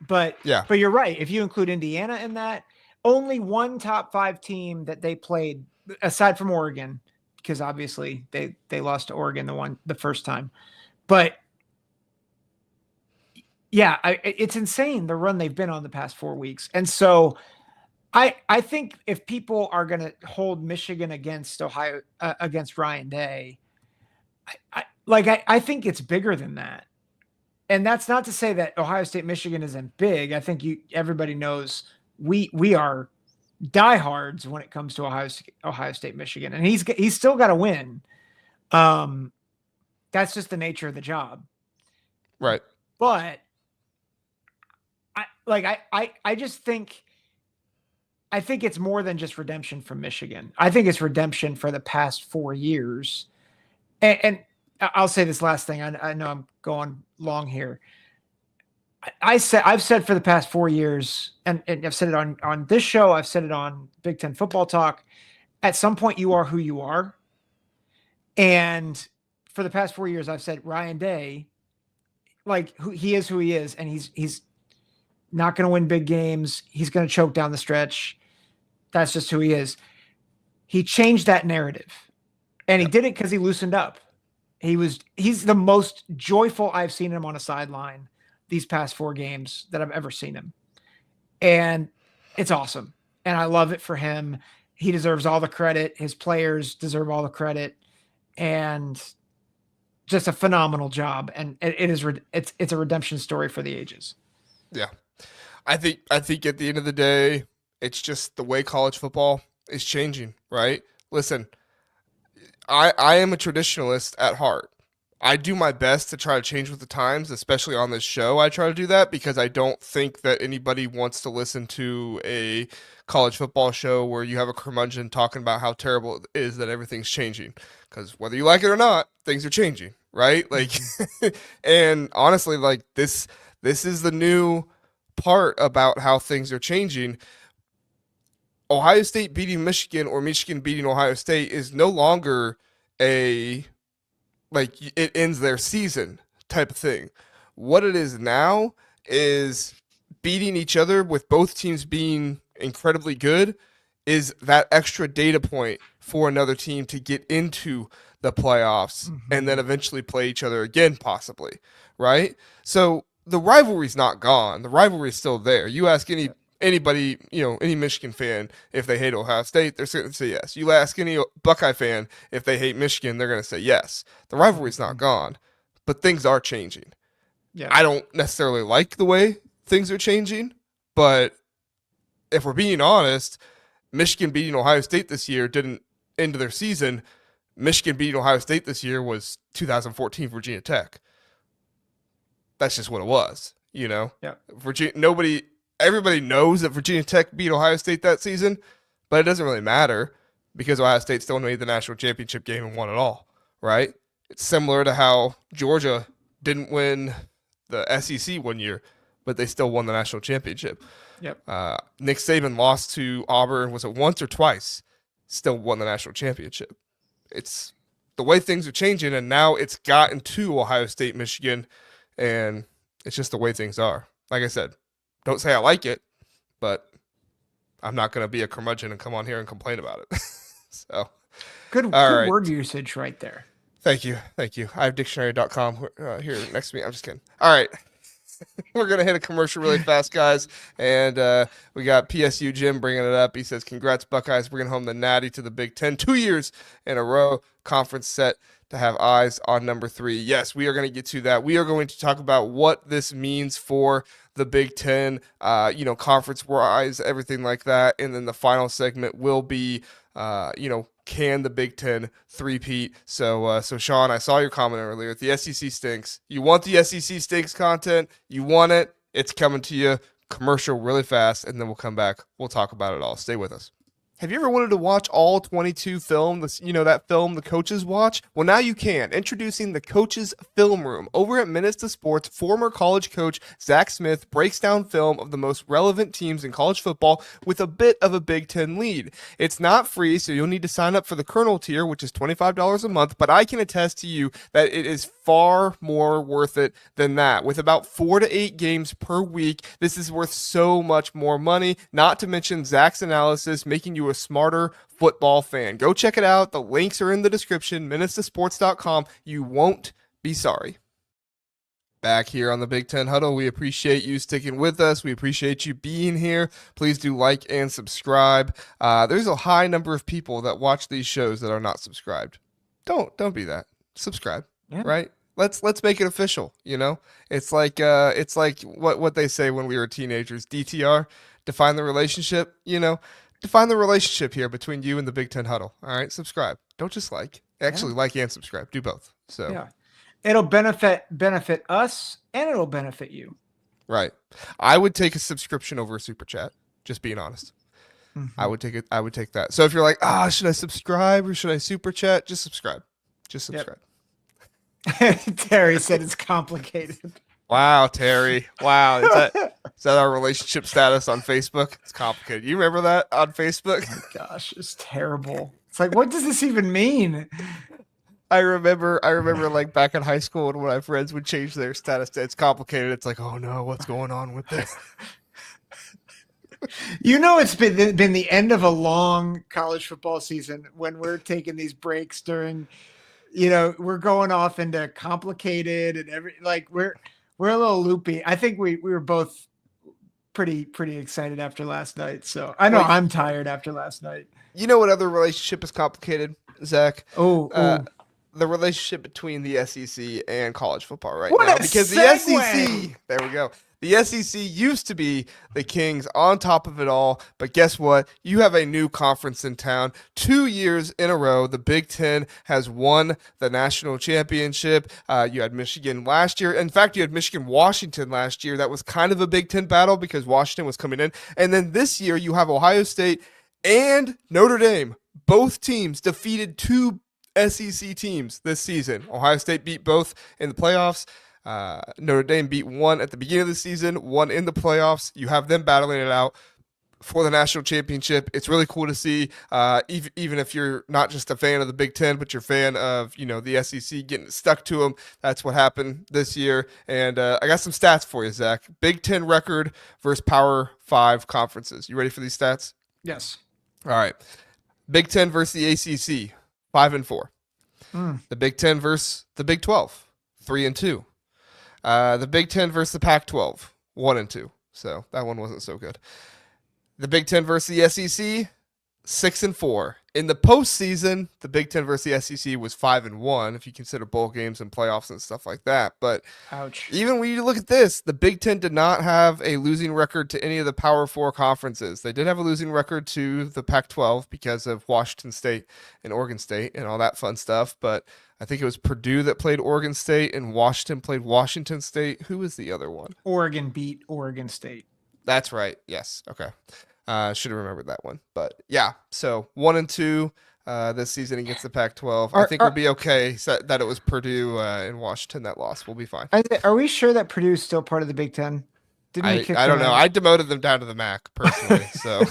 But yeah, but you're right. If you include Indiana in that, only one top 5 team that they played, aside from Oregon, because obviously they lost to Oregon the first time. But yeah, it's insane the run they've been on the past 4 weeks. And so I think if people are going to hold Michigan against Ohio against Ryan Day, I think it's bigger than that. And that's not to say that Ohio State Michigan isn't big. I think everybody knows we are diehards when it comes to Ohio State Michigan, and he's still got to win. That's just the nature of the job, right? But I just think it's more than just redemption from Michigan. I think it's redemption for the past 4 years, and I'll say this last thing. I know I'm going long here. I've said for the past 4 years, and I've said it on this show, I've said it on Big Ten Football Talk. At some point, you are who you are. And for the past 4 years, I've said Ryan Day, he is who he is, and he's not going to win big games. He's going to choke down the stretch. That's just who he is. He changed that narrative, and he did it because he loosened up. He's the most joyful I've seen him on a sideline these past 4 games that I've ever seen him. And it's awesome. And I love it for him. He deserves all the credit. His players deserve all the credit, and just a phenomenal job. And it's a redemption story for the ages. Yeah. I think at the end of the day, it's just the way college football is changing, right? Listen, I am a traditionalist at heart. I do my best to try to change with the times, especially on this show. I try to do that because I don't think that anybody wants to listen to a college football show where you have a curmudgeon talking about how terrible it is that everything's changing. Because whether you like it or not, things are changing, right? Like, and honestly, like this is the new part about how things are changing. Ohio State beating Michigan or Michigan beating Ohio State is no longer a like it ends their season type of thing. What it is now is beating each other with both teams being incredibly good is that extra data point for another team to get into the playoffs and then eventually play each other again possibly, right? So the rivalry's not gone. The rivalry's still there. You ask anybody, any Michigan fan, if they hate Ohio State, they're going to say yes. You ask any Buckeye fan if they hate Michigan, they're going to say yes. The rivalry's not gone, but things are changing. Yeah. I don't necessarily like the way things are changing, but if we're being honest, Michigan beating Ohio State this year didn't end their season. Michigan beating Ohio State this year was 2014 Virginia Tech. That's just what it was, Yeah. Everybody knows that Virginia Tech beat Ohio State that season, but it doesn't really matter because Ohio State still made the national championship game and won it all, right? It's similar to how Georgia didn't win the SEC one year, but they still won the national championship. Yep. Nick Saban lost to Auburn, was it once or twice? Still won the national championship. It's the way things are changing, and now it's gotten to Ohio State, Michigan, and it's just the way things are. Like I said, don't say I like it, but I'm not going to be a curmudgeon and come on here and complain about it. So, good right. Word usage right there. Thank you. I have dictionary.com here next to me. I'm just kidding. All right. We're going to hit a commercial really fast, guys. And we got PSU Jim bringing it up. He says, congrats, Buckeyes, bringing home the natty to the Big Ten 2 years in a row. Conference set to have eyes on number 3. Yes, we are going to get to that. We are going to talk about what this means for the Big Ten, conference-wise, everything like that. And then the final segment will be, can the Big Ten three-peat? So Sean, I saw your comment earlier. The SEC stinks. You want the SEC stinks content. You want it. It's coming to you. Commercial really fast, and then we'll come back. We'll talk about it all. Stay with us. Have you ever wanted to watch all 22 film, that film the coaches watch? Well, now you can. Introducing the Coaches Film Room. Over at Minutes to Sports, former college coach Zach Smith breaks down film of the most relevant teams in college football with a bit of a Big Ten lead. It's not free, so you'll need to sign up for the Colonel tier, which is $25 a month, but I can attest to you that it is far more worth it than that. With about 4 to 8 games per week, this is worth so much more money, not to mention Zach's analysis, making you a smarter football fan. Go check it out. The links are in the description, minutestosports.com. You won't be sorry. Back here on the Big Ten Huddle, we appreciate you sticking with us. We appreciate you being here. Please do like and subscribe. There's a high number of people that watch these shows that are not subscribed. Don't be that. Subscribe, right? Let's make it official. It's like what they say when we were teenagers. DTR, define the relationship. Define the relationship here between you and the Big Ten Huddle. All right, subscribe. Don't just like. Actually, like and subscribe. Do both. So yeah, it'll benefit us and it'll benefit you. Right. I would take a subscription over a super chat. Just being honest. I would take it. I would take that. So if you're like, should I subscribe or should I super chat? Just subscribe. Just subscribe. Yep. Terry said it's complicated. Wow, Terry. Wow. Is that our relationship status on Facebook? It's complicated. You remember that on Facebook? Oh my gosh, it's terrible. It's like, what does this even mean? I remember like back in high school when my friends would change their status to it's complicated. It's like, oh no, what's going on with this? It's been the end of a long college football season when we're taking these breaks during, we're going off into complicated and we're a little loopy. I think we were both pretty excited after last night. So I know I'm tired after last night. You know what other relationship is complicated, Zach? Oh, the relationship between the SEC and college football right What now a because the segue! SEC, there we go. The SEC used to be the kings on top of it all, but guess what? You have a new conference in town. 2 years in a row, the Big Ten has won the national championship. You had Michigan last year. In fact, you had Michigan-Washington last year. That was kind of a Big Ten battle because Washington was coming in. And then this year, you have Ohio State and Notre Dame. Both teams defeated two SEC teams this season. Ohio State beat both in the playoffs. Notre Dame beat one at the beginning of the season, one in the playoffs. You have them battling it out for the national championship. It's really cool to see, even if you're not just a fan of the Big Ten, but you're a fan of the SEC getting stuck to them. That's what happened this year. And I got some stats for you, Zach. Big Ten record versus Power 5 conferences. You ready for these stats? Yes. All right. Big Ten versus the ACC, 5-4. The Big Ten versus the Big 12, 3-2. The Big Ten versus the Pac-12, 1-2. So that one wasn't so good. The Big Ten versus the SEC, 6-4. In the postseason, the Big Ten versus the SEC was 5-1 if you consider bowl games and playoffs and stuff like that. But ouch. Even when you look at this, the Big Ten did not have a losing record to any of the Power 4 conferences. They did have a losing record to the Pac-12 because of Washington State and Oregon State and all that fun stuff. But I think it was Purdue that played Oregon State and Washington played Washington State. Who was the other one? Oregon beat Oregon State. That's right. Yes. Okay. Should have remembered that one. But yeah, so 1-2 this season against the Pac-12. I think we'll be okay. That it was Purdue and Washington that lost. We'll be fine. Are we sure that Purdue's still part of the Big Ten? I don't know. I demoted them down to the MAC personally. So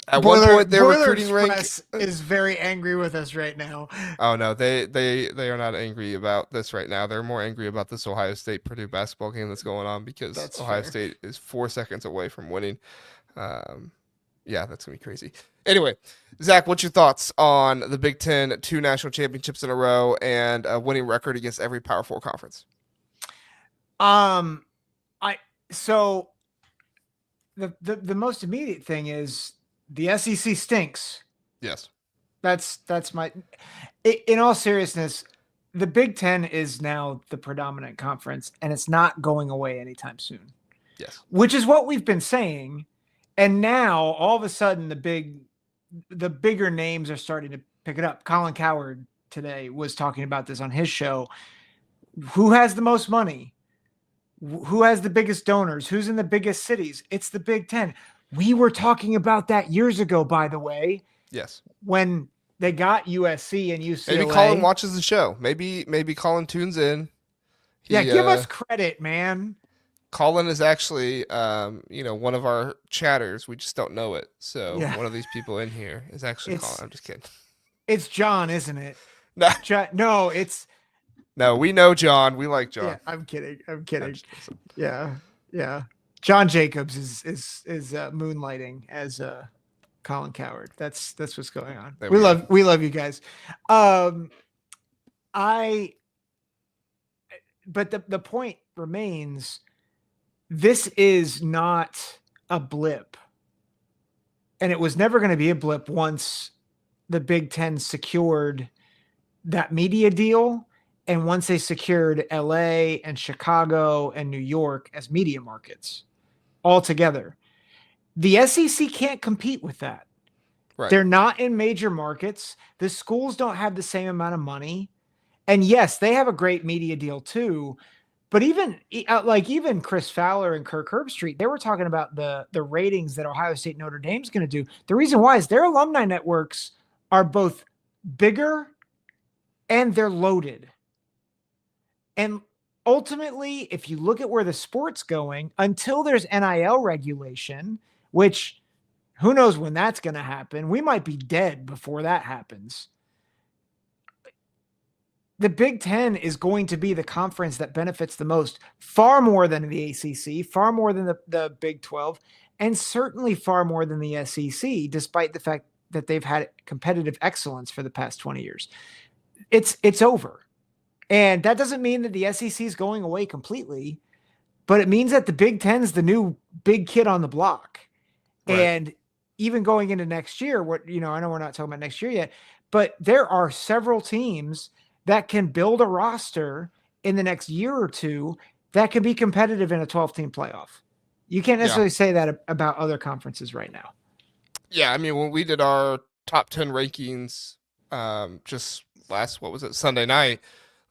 at one point, their recruiting rank is very angry with us right now. Oh no, they are not angry about this right now. They're more angry about this Ohio State Purdue basketball game that's going on because Ohio State is 4 seconds away from winning. Yeah, that's gonna be crazy. Anyway, Zach, what's your thoughts on the Big Ten 2 national championships in a row and a winning record against every Power 4 conference? So the most immediate thing is the SEC stinks. Yes. That's my, in all seriousness, the Big Ten is now the predominant conference and it's not going away anytime soon. Yes. Which is what we've been saying. And now all of a sudden the bigger names are starting to pick it up. Colin Cowherd today was talking about this on his show. Who has the most money? Who has the biggest donors? Who's in the biggest cities? It's the Big Ten. We were talking about that years ago, by the way. Yes. When they got USC and UCLA. Maybe Colin watches the show. Maybe Colin tunes in. Give us credit, man. Colin is actually, one of our chatters. We just don't know it. So one of these people in here is actually Colin. I'm just kidding. It's John, isn't it? No, it's. No, we know John. We like John. Yeah, I'm kidding. Yeah. John Jacobs is moonlighting as Colin Cowherd. That's what's going on. We love you guys. But the point remains, this is not a blip. And it was never going to be a blip once the Big Ten secured that media deal. And once they secured LA and Chicago and New York as media markets all together, the SEC can't compete with that. Right. They're not in major markets. The schools don't have the same amount of money. And yes, they have a great media deal too. But even Chris Fowler and Kirk Herbstreit, they were talking about the ratings that Ohio State Notre Dame is going to do. The reason why is their alumni networks are both bigger and they're loaded. And ultimately, if you look at where the sport's going, until there's NIL regulation, which who knows when that's going to happen, we might be dead before that happens. The Big Ten is going to be the conference that benefits the most, far more than the ACC, far more than the Big 12, and certainly far more than the SEC, despite the fact that they've had competitive excellence for the past 20 years. It's over. And that doesn't mean that the SEC is going away completely, but it means that the Big Ten is the new big kid on the block. Right. And even going into next year, I know we're not talking about next year yet, but there are several teams that can build a roster in the next year or two that can be competitive in a 12-team playoff. You can't necessarily say that about other conferences right now. Yeah, I mean, when we did our top 10 rankings just Sunday night,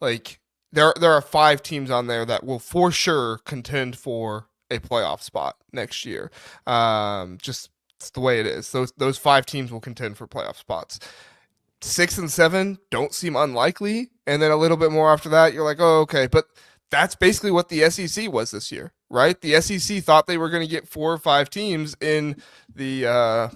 like there are 5 teams on there that will for sure contend for a playoff spot next year. Just it's the way it is. Those 5 teams will contend for playoff spots. 6 and 7 don't seem unlikely, and then a little bit more after that, you're like, oh, okay. But that's basically what the SEC was this year, right? The SEC thought they were going to get 4 or 5 teams in the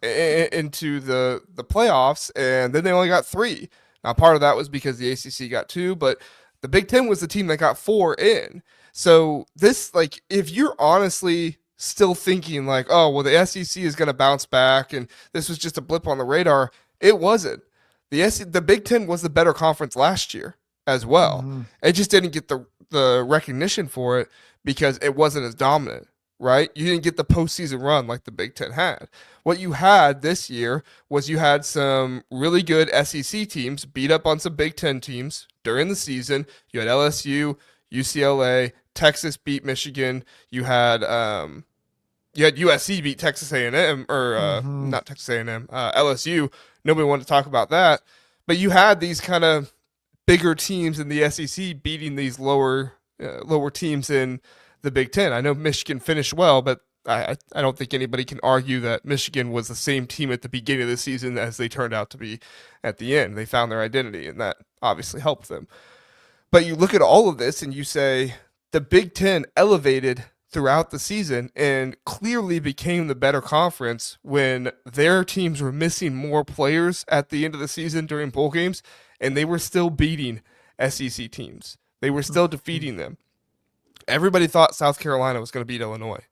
into the playoffs, and then they only got 3. Now, part of that was because the ACC got 2, but the Big Ten was the team that got 4 in. So this, like, if you're honestly still thinking like, oh, well, the SEC is going to bounce back, and this was just a blip on the radar, it wasn't. The Big Ten was the better conference last year as well. Mm-hmm. It just didn't get the recognition for it because it wasn't as dominant, right? You didn't get the postseason run like the Big Ten had. What you had this year was you had some really good SEC teams beat up on some Big Ten teams during the season. You had LSU, UCLA, Texas beat Michigan. You had USC beat Texas A&M, or not Texas A&M, LSU. Nobody wanted to talk about that. But you had these kind of bigger teams in the SEC beating these lower teams in the Big Ten. I know Michigan finished well, but I don't think anybody can argue that Michigan was the same team at the beginning of the season as they turned out to be at the end. They found their identity, and that obviously helped them. But you look at all of this and you say the Big Ten elevated throughout the season and clearly became the better conference when their teams were missing more players at the end of the season during bowl games, and they were still beating SEC teams. They were still defeating them. Everybody thought South Carolina was going to beat Illinois.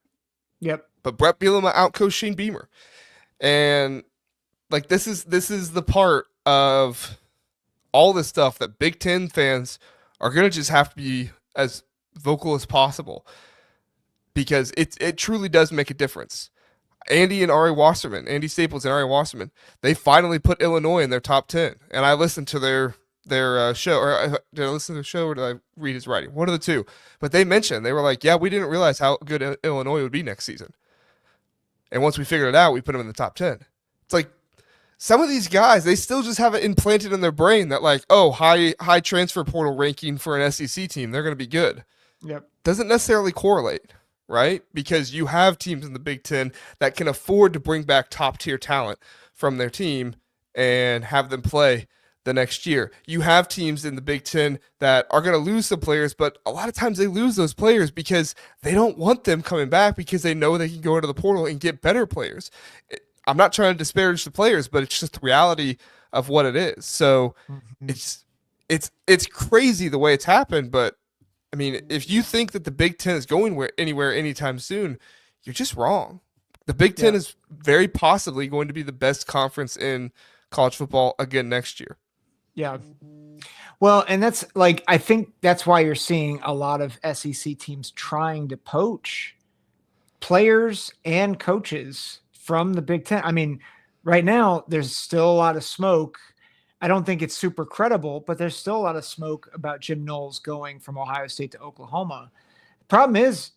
Yep. But Brett Bielema outcoached Shane Beamer. And like this is the part of all this stuff that Big Ten fans are going to just have to be as vocal as possible, because it truly does make a difference. Andy Staples and Ari Wasserman, they finally put Illinois in their top 10. And I listened to their show, or did I listen to the show, or did I read his writing? One of the two. But they mentioned, they were like, yeah, we didn't realize how good Illinois would be next season. And once we figured it out, we put them in the top 10. It's like some of these guys, they still just have it implanted in their brain that like, oh, high transfer portal ranking for an SEC team, they're going to be good. Yep. Doesn't necessarily correlate, right? Because you have teams in the Big Ten that can afford to bring back top tier talent from their team and have them play the next year. You have teams in the Big Ten that are going to lose some players, but a lot of times they lose those players because they don't want them coming back because they know they can go into the portal and get better players. I'm not trying to disparage the players, but it's just the reality of what it is. So it's crazy the way it's happened, but I mean, if you think that the Big Ten is going anywhere anytime soon, you're just wrong. The Big Ten is very possibly going to be the best conference in college football again next year. Yeah. Well, and that's like, I think that's why you're seeing a lot of SEC teams trying to poach players and coaches from the Big Ten. I mean, right now there's still a lot of smoke. I don't think it's super credible, but there's still a lot of smoke about Jim Knowles going from Ohio State to Oklahoma. The problem is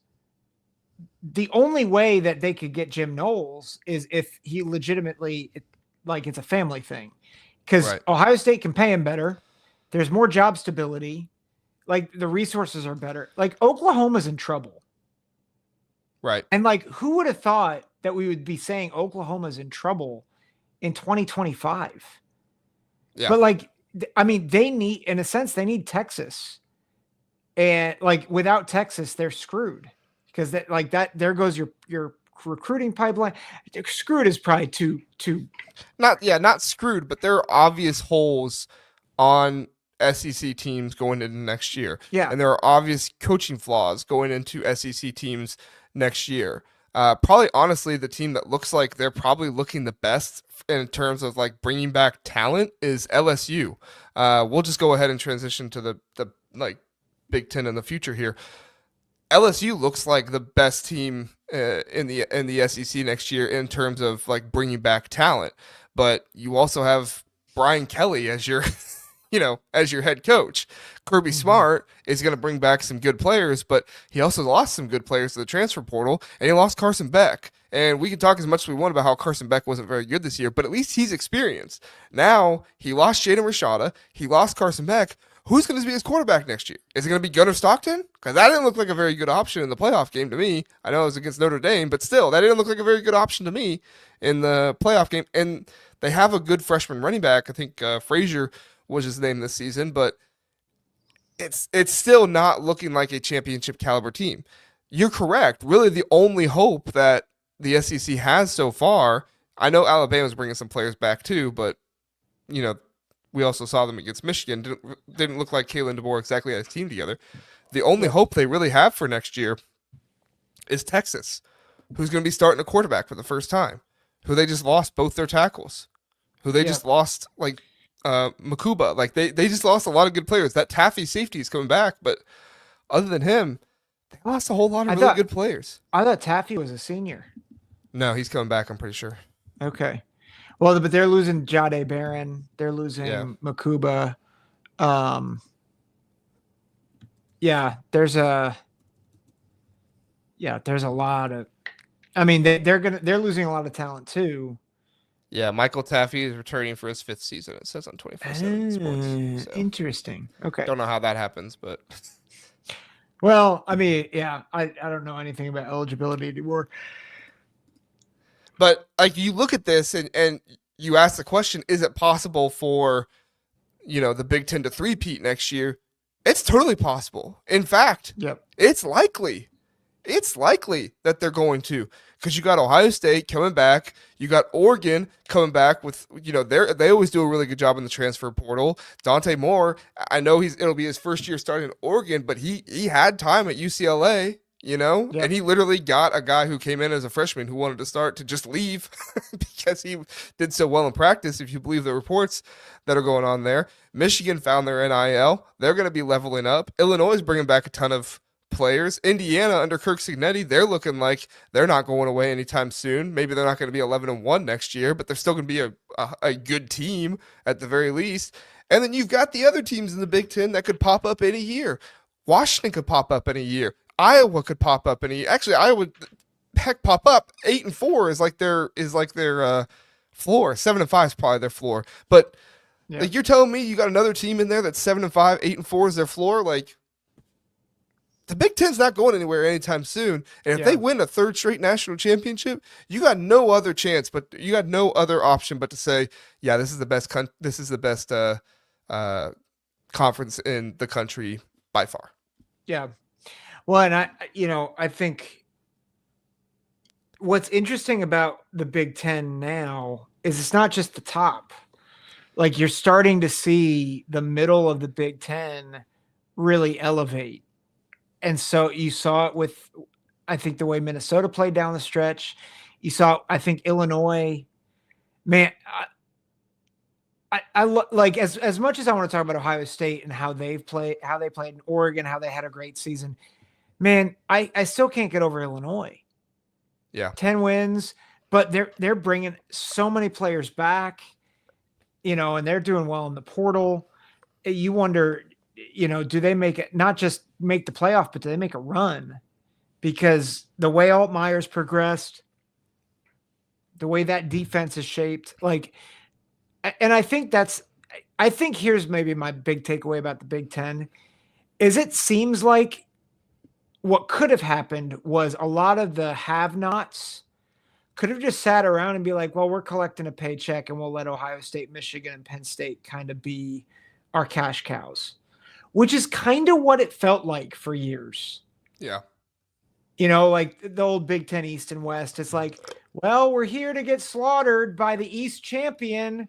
the only way that they could get Jim Knowles is if he legitimately, like, it's a family thing. Because Ohio State can pay him better. There's more job stability. Like, the resources are better. Like, Oklahoma's in trouble. Right. And, like, who would have thought that we would be saying Oklahoma's in trouble in 2025? Yeah. But, like, I mean, they need Texas. And, like, without Texas, they're screwed. Because, there goes your recruiting pipeline. Screwed is probably too not screwed, but there are obvious holes on SEC teams going into next year. Yeah. And there are obvious coaching flaws going into SEC teams next year. Probably, honestly, the team that looks like they're probably looking the best in terms of like bringing back talent is LSU. We'll just go ahead and transition to the like Big Ten in the future here. LSU looks like the best team in the SEC next year in terms of like bringing back talent, but you also have Brian Kelly as your as your head coach. Kirby Smart is going to bring back some good players, but he also lost some good players to the transfer portal, and he lost Carson Beck. And we can talk as much as we want about how Carson Beck wasn't very good this year, but at least he's experienced. Now, he lost Jaden Rashada. He lost Carson Beck. Who's going to be his quarterback next year? Is it going to be Gunnar Stockton? Because that didn't look like a very good option in the playoff game to me. I know it was against Notre Dame, but still, that didn't look like a very good option to me in the playoff game. And they have a good freshman running back. I think Frazier was his name this season, but it's still not looking like a championship caliber team. You're correct. Really, the only hope that the SEC has so far, I know Alabama's bringing some players back too, but we also saw them against Michigan. Didn't look like Kalen DeBoer exactly had his team together. The only hope they really have for next year is Texas, who's going to be starting a quarterback for the first time, who they just lost both their tackles, who they just lost Makuba. Like they just lost a lot of good players. That Taffy safety is coming back, but other than him, they lost a whole lot of really good players. I thought Taffy was a senior. No, he's coming back, I'm pretty sure. Okay. Well, but they're losing Jade Barron. They're losing Makuba. There's a lot of. I mean, they're losing a lot of talent too. Yeah, Michael Taffy is returning for his 5th season. It says on 24/7 Sports. So. Interesting. Okay. Don't know how that happens, but. Well, I mean, I don't know anything about eligibility anymore. But like you look at this and you ask the question, is it possible for, the Big Ten to three-peat next year? It's totally possible. In fact, it's likely. It's likely that they're going to, because you got Ohio State coming back. You got Oregon coming back with, they always do a really good job in the transfer portal. Dante Moore, I know it'll be his first year starting in Oregon, but he had time at UCLA. And he literally got a guy who came in as a freshman who wanted to start to just leave because he did so well in practice, if you believe the reports that are going on there. Michigan found their NIL. They're going to be leveling up. Illinois is bringing back a ton of players. Indiana under Kirk Cignetti, they're looking like they're not going away anytime soon. Maybe they're not going to be 11-1 next year, but they're still going to be a good team at the very least. And then you've got the other teams in the Big Ten that could pop up in a year. Washington could pop up in a year. Iowa could pop up in a year. Actually, Iowa pop up. 8-4 is like their floor. 7-5 is probably their floor. But like you're telling me you got another team in there that's 7-5, 8-4 is their floor. Like the Big Ten's not going anywhere anytime soon. And if they win a 3rd straight national championship, you got no other chance, but you got no other option but to say, yeah, this is the best. This is the best conference in the country by far. Yeah. Well, and I think what's interesting about the Big Ten now is it's not just the top. Like you're starting to see the middle of the Big Ten really elevate. And so you saw it with, I think, the way Minnesota played down the stretch. You saw, I think, Illinois. Man, I like as much as I want to talk about Ohio State and how they played in Oregon, how they had a great season. Man, I still can't get over Illinois. Yeah. 10 wins, but they're bringing so many players back, and they're doing well in the portal. You wonder, do they make it, not just make the playoff, but do they make a run? Because the way Altmaier's progressed, the way that defense is shaped, and I think here's maybe my big takeaway about the Big Ten is it seems like what could have happened was a lot of the have-nots could have just sat around and be like, well, we're collecting a paycheck and we'll let Ohio State, Michigan, and Penn State kind of be our cash cows, which is kind of what it felt like for years. Yeah. Like the old Big Ten East and West. It's like, well, we're here to get slaughtered by the East champion.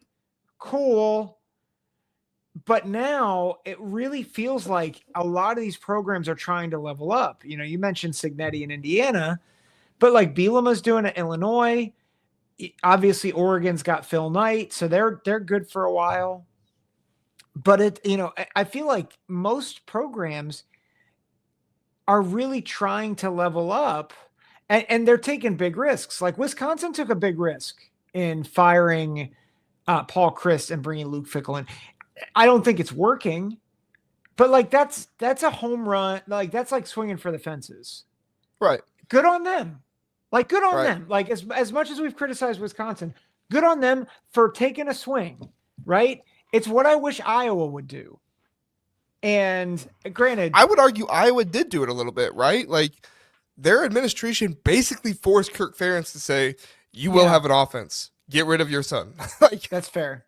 Cool. But now it really feels like a lot of these programs are trying to level up. You mentioned Cignetti in Indiana, but like Bielema's doing it in Illinois. Obviously, Oregon's got Phil Knight, so they're good for a while. But I feel like most programs are really trying to level up, and they're taking big risks. Like Wisconsin took a big risk in firing Paul Chryst and bringing Luke Fickell in. I don't think it's working, but like that's a home run. Like that's like swinging for the fences. Right. Good on them. Like good on Right. them. Like as much as we've criticized Wisconsin, good on them for taking a swing. Right. It's what I wish Iowa would do. And granted, I would argue Iowa did do it a little bit, right? Like their administration basically forced Kirk Ferentz to say, "You will have an offense. Get rid of your son." Like that's fair.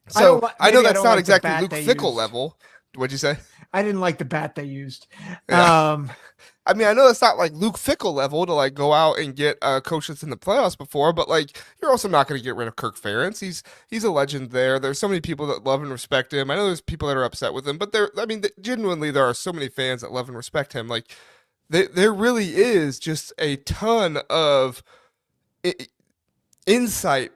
So I know that's not like exactly Luke Fickell level. What'd you say? I didn't like the bat they used. Yeah. I mean, I know that's not like Luke Fickell level to like go out and get a coach that's in the playoffs before, but like you're also not going to get rid of Kirk Ferentz. He's a legend there. There's so many people that love and respect him. I know there's people that are upset with him, but genuinely there are so many fans that love and respect him. Like there really is just a ton of investment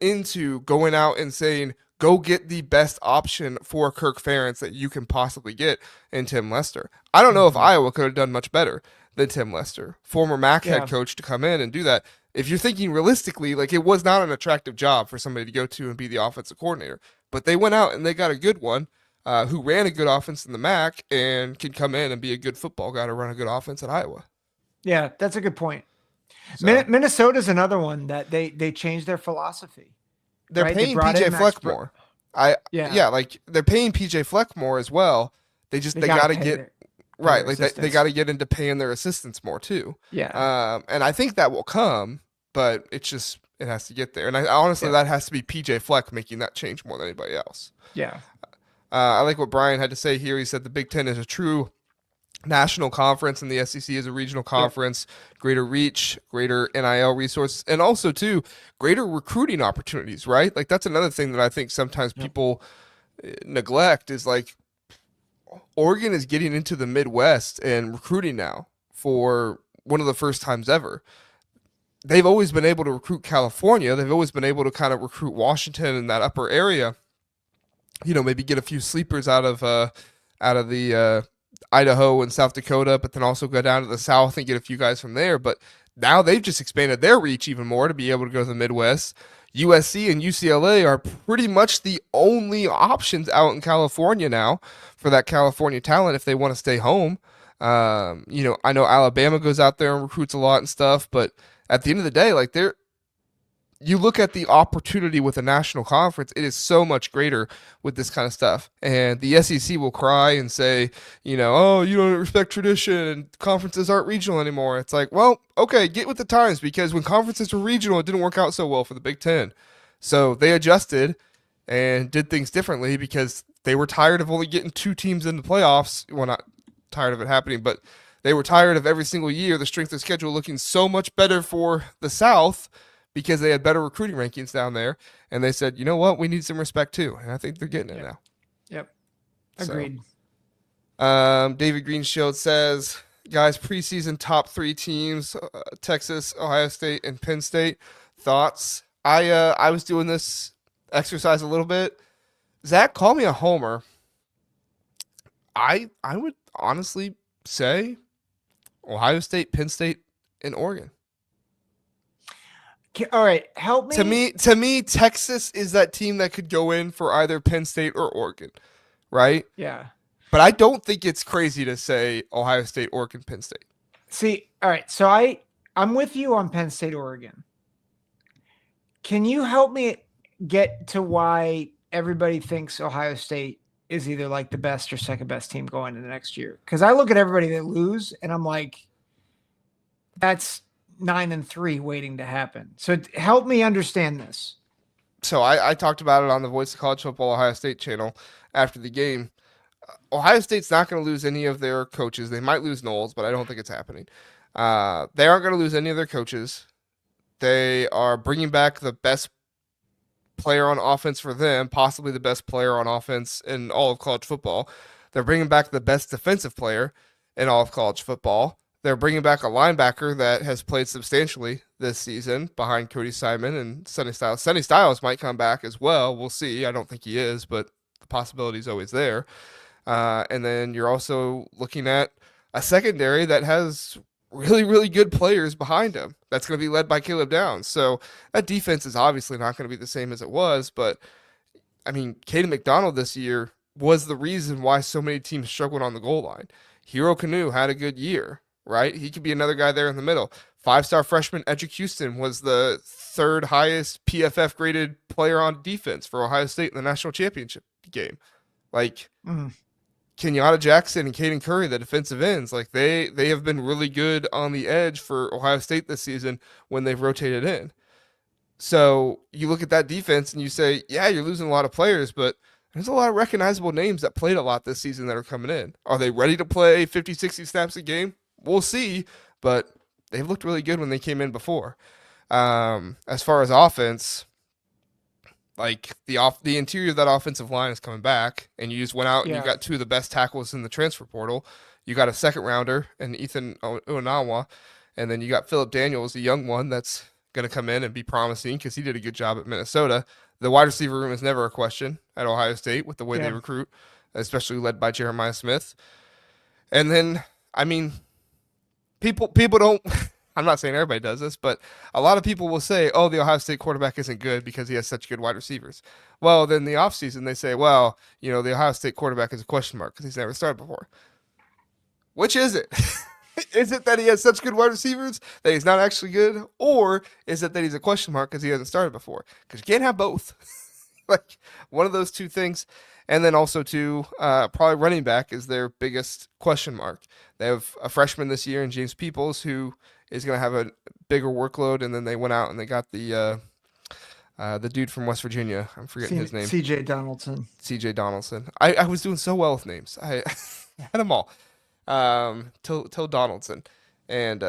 into going out and saying, go get the best option for Kirk Ferentz that you can possibly get in Tim Lester. I don't know if Iowa could have done much better than Tim Lester, former MAC head coach, to come in and do that. If you're thinking realistically, like it was not an attractive job for somebody to go to and be the offensive coordinator, but they went out and they got a good one who ran a good offense in the MAC and can come in and be a good football guy to run a good offense at Iowa. Yeah, that's a good point. So, Minnesota's another one that they changed their philosophy. They're paying PJ Fleck more. Like they're paying PJ Fleck more as well. They gotta get right. Like they gotta get into paying their assistants more too. Yeah. And I think that will come, but it has to get there. And I honestly that has to be PJ Fleck making that change more than anybody else. Yeah. I like what Brian had to say here. He said the Big Ten is a true national conference and the SEC is a regional conference, greater reach, greater NIL resources, and also too greater recruiting opportunities, right? Like that's another thing that I think sometimes people neglect is like Oregon is getting into the Midwest and recruiting now for one of the first times ever. They've always been able to recruit California. They've always been able to kind of recruit Washington and that upper area, maybe get a few sleepers out of the Idaho and South Dakota, but then also go down to the South and get a few guys from there. But now they've just expanded their reach even more to be able to go to the Midwest. USC and UCLA are pretty much the only options out in California now for that California talent if they want to stay home. I know Alabama goes out there and recruits a lot and stuff, but at the end of the day, like you look at the opportunity with a national conference, it is so much greater with this kind of stuff. And the SEC will cry and say, oh, you don't respect tradition and conferences aren't regional anymore. It's like, well, okay, get with the times, because when conferences were regional, it didn't work out so well for the Big Ten. So they adjusted and did things differently because they were tired of only getting 2 teams in the playoffs. Well, not tired of it happening, but they were tired of every single year the strength of schedule looking so much better for the South, because they had better recruiting rankings down there. And they said, you know what? We need some respect too. And I think they're getting it now. Yep. Agreed. David Greenshield says, guys, preseason top 3 teams, Texas, Ohio State, and Penn State. Thoughts? I was doing this exercise a little bit. Zach, call me a homer. I would honestly say Ohio State, Penn State, and Oregon. All right, help me. To me, Texas is that team that could go in for either Penn State or Oregon, right? Yeah. But I don't think it's crazy to say Ohio State, Oregon, Penn State. See, all right, so I'm with you on Penn State, Oregon. Can you help me get to why everybody thinks Ohio State is either like the best or second best team going into next year? Because I look at everybody that lose, and I'm like, that's 9-3 waiting to happen. So help me understand this. So I talked about it on the Voice of College Football Ohio State channel after the game. Ohio State's not going to lose any of their coaches. They might lose Knowles, but I don't think it's happening. They aren't going to lose any of their coaches. They are bringing back the best player on offense for them, possibly the best player on offense in all of college football. They're bringing back the best defensive player in all of college football. They're bringing back a linebacker that has played substantially this season behind Cody Simon and Sonny Styles. Sonny Styles might come back as well. We'll see. I don't think he is, but the possibility is always there. And then you're also looking at a secondary that has really, really good players behind him. That's going to be led by Caleb Downs. So that defense is obviously not going to be the same as it was. But I mean, Caden McDonald this year was the reason why so many teams struggled on the goal line. Hero Canoe had a good year, right? He could be another guy there in the middle. 5-star freshman Edric Houston was the third highest PFF graded player on defense for Ohio State in the national championship game. Like, Kenyatta Jackson and Caden Curry, the defensive ends, like they have been really good on the edge for Ohio State this season when they've rotated in. So you look at that defense and you say, yeah, you're losing a lot of players, but there's a lot of recognizable names that played a lot this season that are coming in. Are they ready to play 50, 60 snaps a game? We'll see, but they've looked really good when they came in before. As far as offense, like the interior of that offensive line is coming back, and you just went out and you got two of the best tackles in the transfer portal. You got a second rounder and Ethan Unawa, and then you got Philip Daniels, a young one that's going to come in and be promising because he did a good job at Minnesota. The wide receiver room is never a question at Ohio State with the way they recruit, especially led by Jeremiah Smith. And then, I mean, people don't. I'm not saying everybody does this, but a lot of people will say, oh, the Ohio State quarterback isn't good because he has such good wide receivers. Well, then the offseason, they say, well, the Ohio State quarterback is a question mark because he's never started before. Which is it? Is it that he has such good wide receivers that he's not actually good? Or is it that he's a question mark because he hasn't started before? Because you can't have both. Like, one of those two things. And then also, too, probably running back is their biggest question mark. They have a freshman this year in James Peoples who is going to have a bigger workload, and then they went out and they got the dude from West Virginia. I'm forgetting his name. C.J. Donaldson. C.J. Donaldson. I was doing so well with names. I had them all. Till Donaldson. And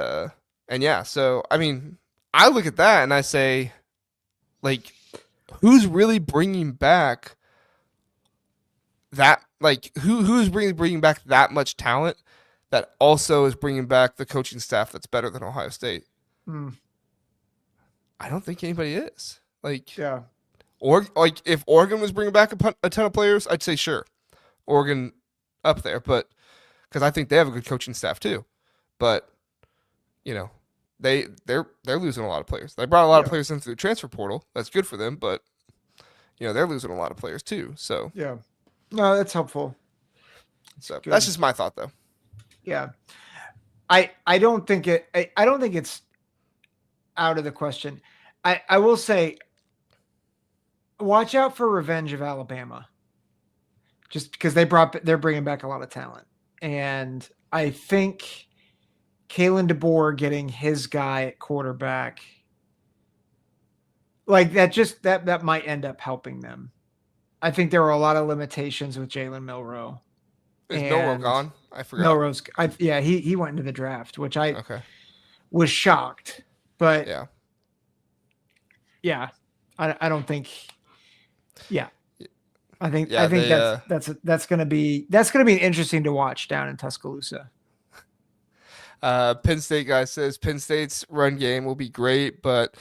yeah, so, I mean, I look at that and I say, like, who's really bringing back that, like, who's bringing back that much talent that also is bringing back the coaching staff that's better than Ohio State? I don't think anybody is. Like, or like if Oregon was bringing back a ton of players, I'd say sure, Oregon up there, but because I think they have a good coaching staff too. But they're losing a lot of players. They brought a lot of players in through the transfer portal. That's good for them, but they're losing a lot of players too. So no, that's helpful. So that's just my thought, though. Yeah, I don't think it's out of the question. I will say, watch out for Revenge of Alabama, just because they're bringing back a lot of talent, and I think Kalen DeBoer getting his guy at quarterback, like that might end up helping them. I think there were a lot of limitations with Jalen Milroe. Is Milroe gone? I forgot. Milroe's, he went into the draft, which I was shocked. But I don't think. Yeah, I think that's gonna be an interesting to watch down in Tuscaloosa. Penn State guy says Penn State's run game will be great, but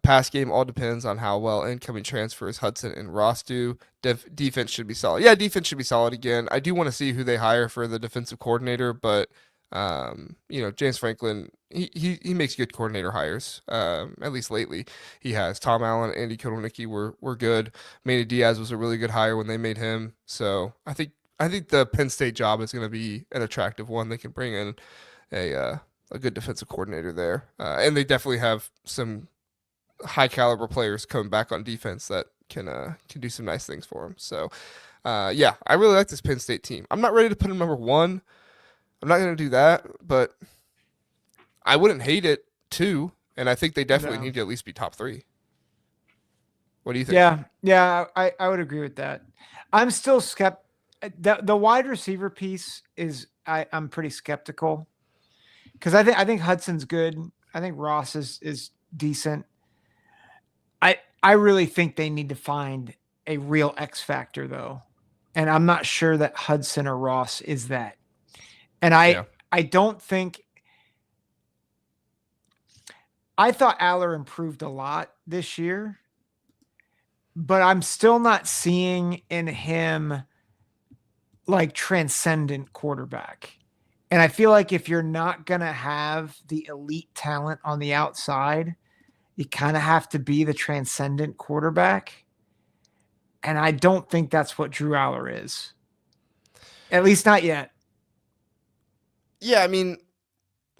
pass game all depends on how well incoming transfers Hudson and Ross do. Defense should be solid. Yeah, defense should be solid again. I do want to see who they hire for the defensive coordinator, but James Franklin, he makes good coordinator hires. At least lately, he has. Tom Allen, Andy Kotelnicki were good. Manny Diaz was a really good hire when they made him. So I think the Penn State job is going to be an attractive one. They can bring in a good defensive coordinator there, and they definitely have some high caliber players coming back on defense that can do some nice things for them. So, I really like this Penn State team. I'm not ready to put them number one. I'm not going to do that, but I wouldn't hate it too. And I think they definitely need to at least be top 3. What do you think? Yeah, I would agree with that. I'm still the wide receiver piece is I'm pretty skeptical because I think Hudson's good. I think Ross is decent. I really think they need to find a real X factor though. And I'm not sure that Hudson or Ross is that. And I don't think I thought Aller improved a lot this year, but I'm still not seeing in him like transcendent quarterback. And I feel like if you're not going to have the elite talent on the outside, you kind of have to be the transcendent quarterback. And I don't think that's what Drew Aller is. At least not yet. Yeah, I mean,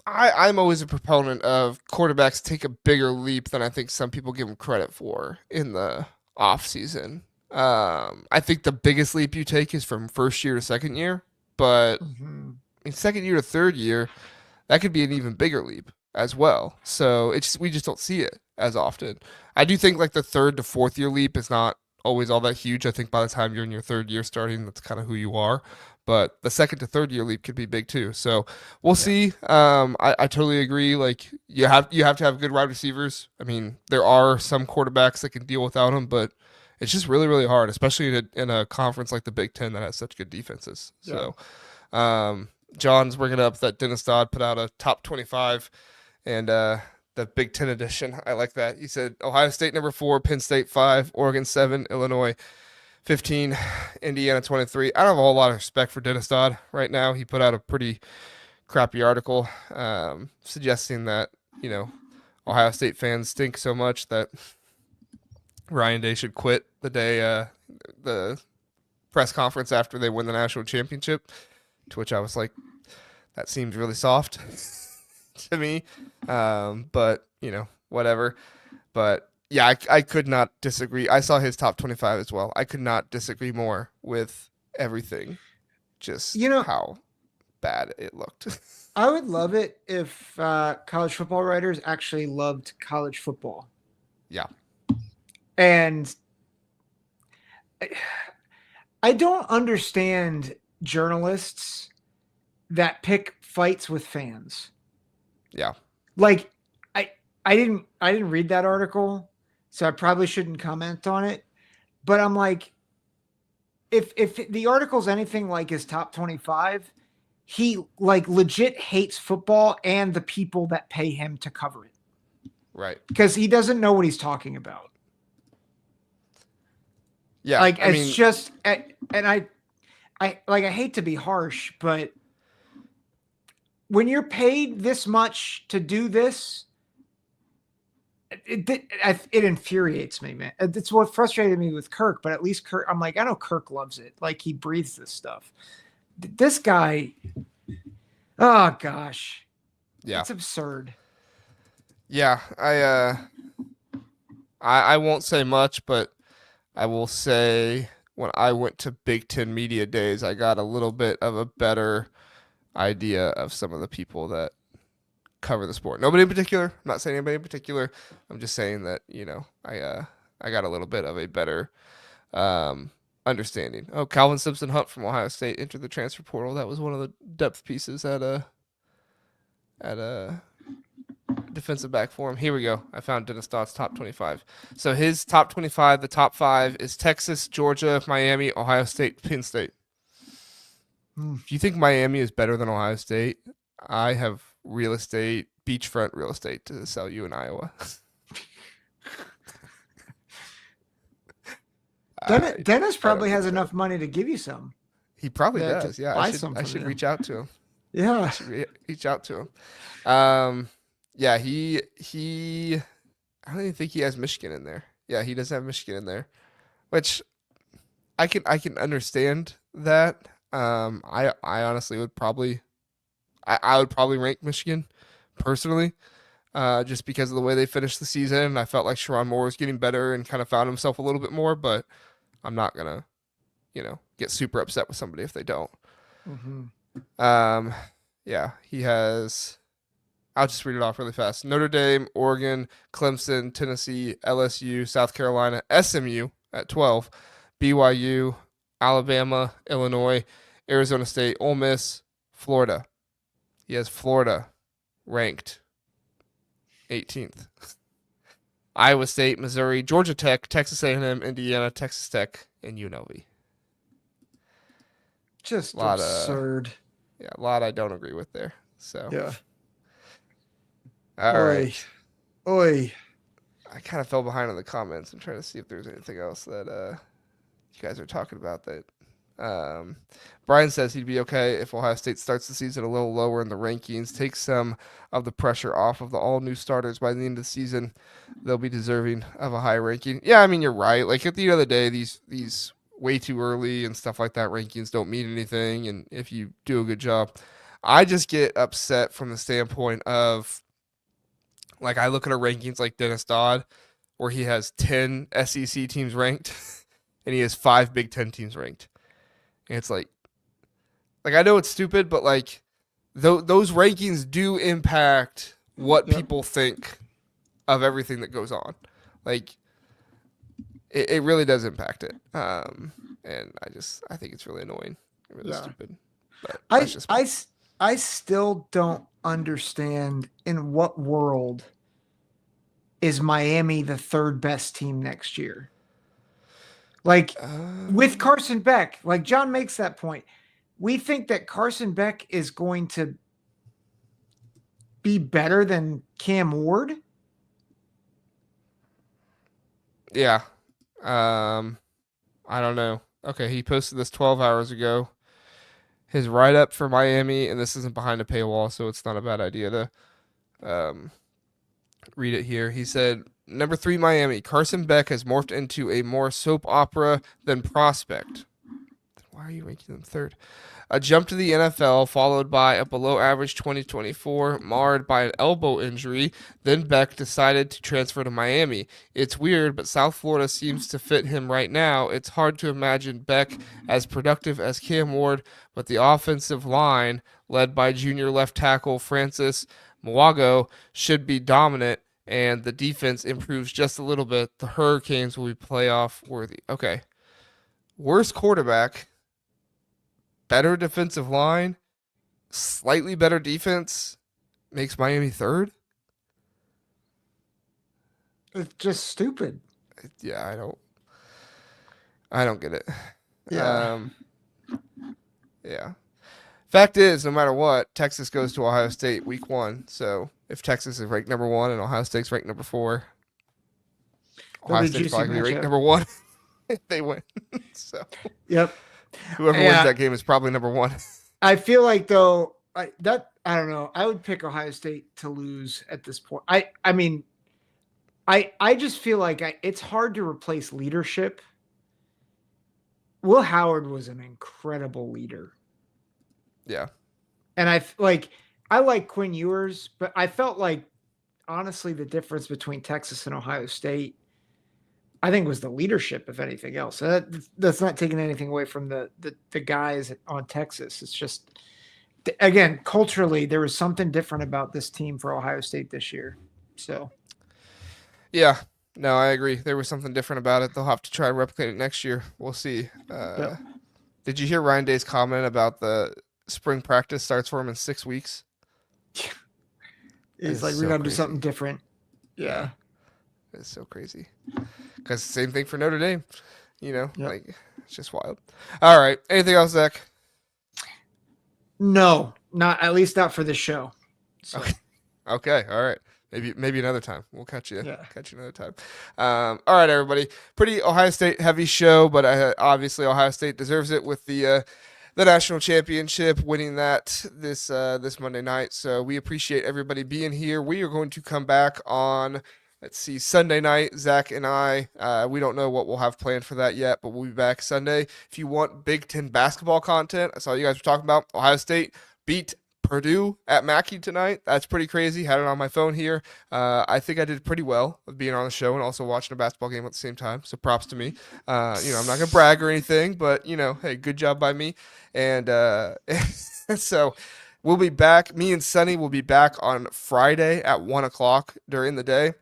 I'm always a proponent of quarterbacks take a bigger leap than I think some people give them credit for in the off season. I think the biggest leap you take is from first year to second year, but in second year to third year, that could be an even bigger leap as well. So we just don't see it as often. I do think like the third to fourth year leap is not always all that huge. I think by the time you're in your third year starting, that's kind of who you are. But the second to third year leap could be big too. So we'll see. I totally agree. Like you have to have good wide receivers. I mean, there are some quarterbacks that can deal without them, but it's just really, really hard, especially in a conference like the Big Ten that has such good defenses. Yeah. So John's bringing up that Dennis Dodd put out a top 25 and the Big Ten edition. I like that. He said Ohio State number 4, Penn State 5, Oregon 7, Illinois 15, Indiana 23. I don't have a whole lot of respect for Dennis Dodd right now. He put out a pretty crappy article suggesting that, Ohio State fans stink so much that Ryan Day should quit the day the press conference after they win the national championship, to which I was like, that seems really soft to me. But, whatever. But yeah, I could not disagree. I saw his top 25 as well. I could not disagree more with everything. Just how bad it looked. I would love it if college football writers actually loved college football. Yeah. And I don't understand journalists that pick fights with fans. Yeah. Like I didn't read that article, so I probably shouldn't comment on it. But I'm like, if the article's anything like his top 25, he like legit hates football and the people that pay him to cover it. Right. Because he doesn't know what he's talking about. Yeah. Like it's just, and I hate to be harsh, but when you're paid this much to do this, it infuriates me, man. It's what frustrated me with Kirk, but at least Kirk, I'm like, I know Kirk loves it. Like he breathes this stuff. This guy, oh gosh. Yeah. It's absurd. Yeah. I won't say much, but I will say when I went to Big Ten Media Days, I got a little bit of a better idea of some of the people that cover the sport. Nobody in particular. I'm not saying anybody in particular. I'm just saying that, I got a little bit of a better understanding. Oh, Calvin Simpson Hunt from Ohio State entered the transfer portal. That was one of the depth pieces at a defensive back for him. Here we go. I found Dennis Dodd's top 25. So his top 25, the top 5 is Texas, Georgia, Miami, Ohio State, Penn State. If you think Miami is better than Ohio State, I have beachfront real estate to sell you in Iowa. Dennis probably has enough money to give you some. He probably does. Yeah, I should reach out to him. Yeah, I should reach out to him. Yeah, he. I don't even think he has Michigan in there. Yeah, he does have Michigan in there, which I can understand that. I honestly would probably, I would probably rank Michigan personally, just because of the way they finished the season. I felt like Sharon Moore was getting better and kind of found himself a little bit more, but I'm not gonna, get super upset with somebody if they don't. Yeah, he has. I'll just read it off really fast. Notre Dame, Oregon, Clemson, Tennessee, LSU, South Carolina, SMU at 12, BYU, Alabama, Illinois, Arizona State, Ole Miss, Florida. He has Florida ranked 18th. Iowa State, Missouri, Georgia Tech, Texas A&M, Indiana, Texas Tech, and UNLV. Just absurd. A lot I don't agree with there. So yeah. All right. Oi. I kind of fell behind in the comments. I'm trying to see if there's anything else that you guys are talking about that Brian says he'd be okay if Ohio State starts the season a little lower in the rankings, takes some of the pressure off of the all new starters by the end of the season. They'll be deserving of a high ranking. Yeah, I mean, you're right. Like at the end of the day, these way too early and stuff like that rankings don't mean anything. And if you do a good job, I just get upset from the standpoint of like I look at our rankings like Dennis Dodd, where he has 10 SEC teams ranked and he has 5 Big Ten teams ranked. And it's like I know it's stupid, but like those rankings do impact what people think of everything that goes on. Like it really does impact it. And I think it's really annoying, really stupid. But I still don't understand in what world is Miami the third best team next year. Like with Carson Beck, like John makes that point. We think that Carson Beck is going to be better than Cam Ward. Yeah. I don't know. Okay, he posted this 12 hours ago. His write-up for Miami, and this isn't behind a paywall, so it's not a bad idea to read it here. He said, number 3, Miami. Carson Beck has morphed into a more soap opera than prospect. Why are you ranking them third? A jump to the NFL, followed by a below-average 2024, marred by an elbow injury. Then Beck decided to transfer to Miami. It's weird, but South Florida seems to fit him right now. It's hard to imagine Beck as productive as Cam Ward, but the offensive line, led by junior left tackle Francis Mwago, should be dominant, and the defense improves just a little bit. The Hurricanes will be playoff worthy. Okay. Worst quarterback, better defensive line, slightly better defense, makes Miami third? It's just stupid. Yeah, I don't get it. Yeah. Yeah. Fact is, no matter what, Texas goes to Ohio State week 1. So if Texas is ranked number 1 and Ohio State's ranked number 4, Ohio State's probably going to be ranked number 1 if they win. So yep. Whoever wins that game is probably number 1. I feel like though I don't know. I would pick Ohio State to lose at this point. I mean, I just feel like it's hard to replace leadership. Will Howard was an incredible leader. Yeah. And I like Quinn Ewers, but I felt like honestly the difference between Texas and Ohio State, I think, was the leadership, if anything else. That's not taking anything away from the guys on Texas. It's just, again, culturally, there was something different about this team for Ohio State this year. So, yeah, no, I agree. There was something different about it. They'll have to try and replicate it next year. We'll see. Did you hear Ryan Day's comment about the spring practice starts for him in 6 weeks? It's like, we're going to do something different. Yeah. It's so crazy. Because same thing for Notre Dame. Like, it's just wild. All right. Anything else, Zach? No, at least not for this show. So. Okay. All right. Maybe another time. We'll catch you. Yeah. Catch you another time. All right, everybody. Pretty Ohio State heavy show, but obviously Ohio State deserves it with the national championship, winning that this Monday night. So we appreciate everybody being here. We are going to come back on, let's see, Sunday night. Zach and I, we don't know what we'll have planned for that yet, but we'll be back Sunday. If you want Big Ten basketball content, I saw you guys were talking about Ohio State beat Purdue at Mackey tonight. That's pretty crazy. Had it on my phone here. I think I did pretty well with being on the show and also watching a basketball game at the same time. So props to me. I'm not gonna brag or anything, but hey, good job by me. And so we'll be back. Me and Sonny will be back on Friday at 1:00 during the day.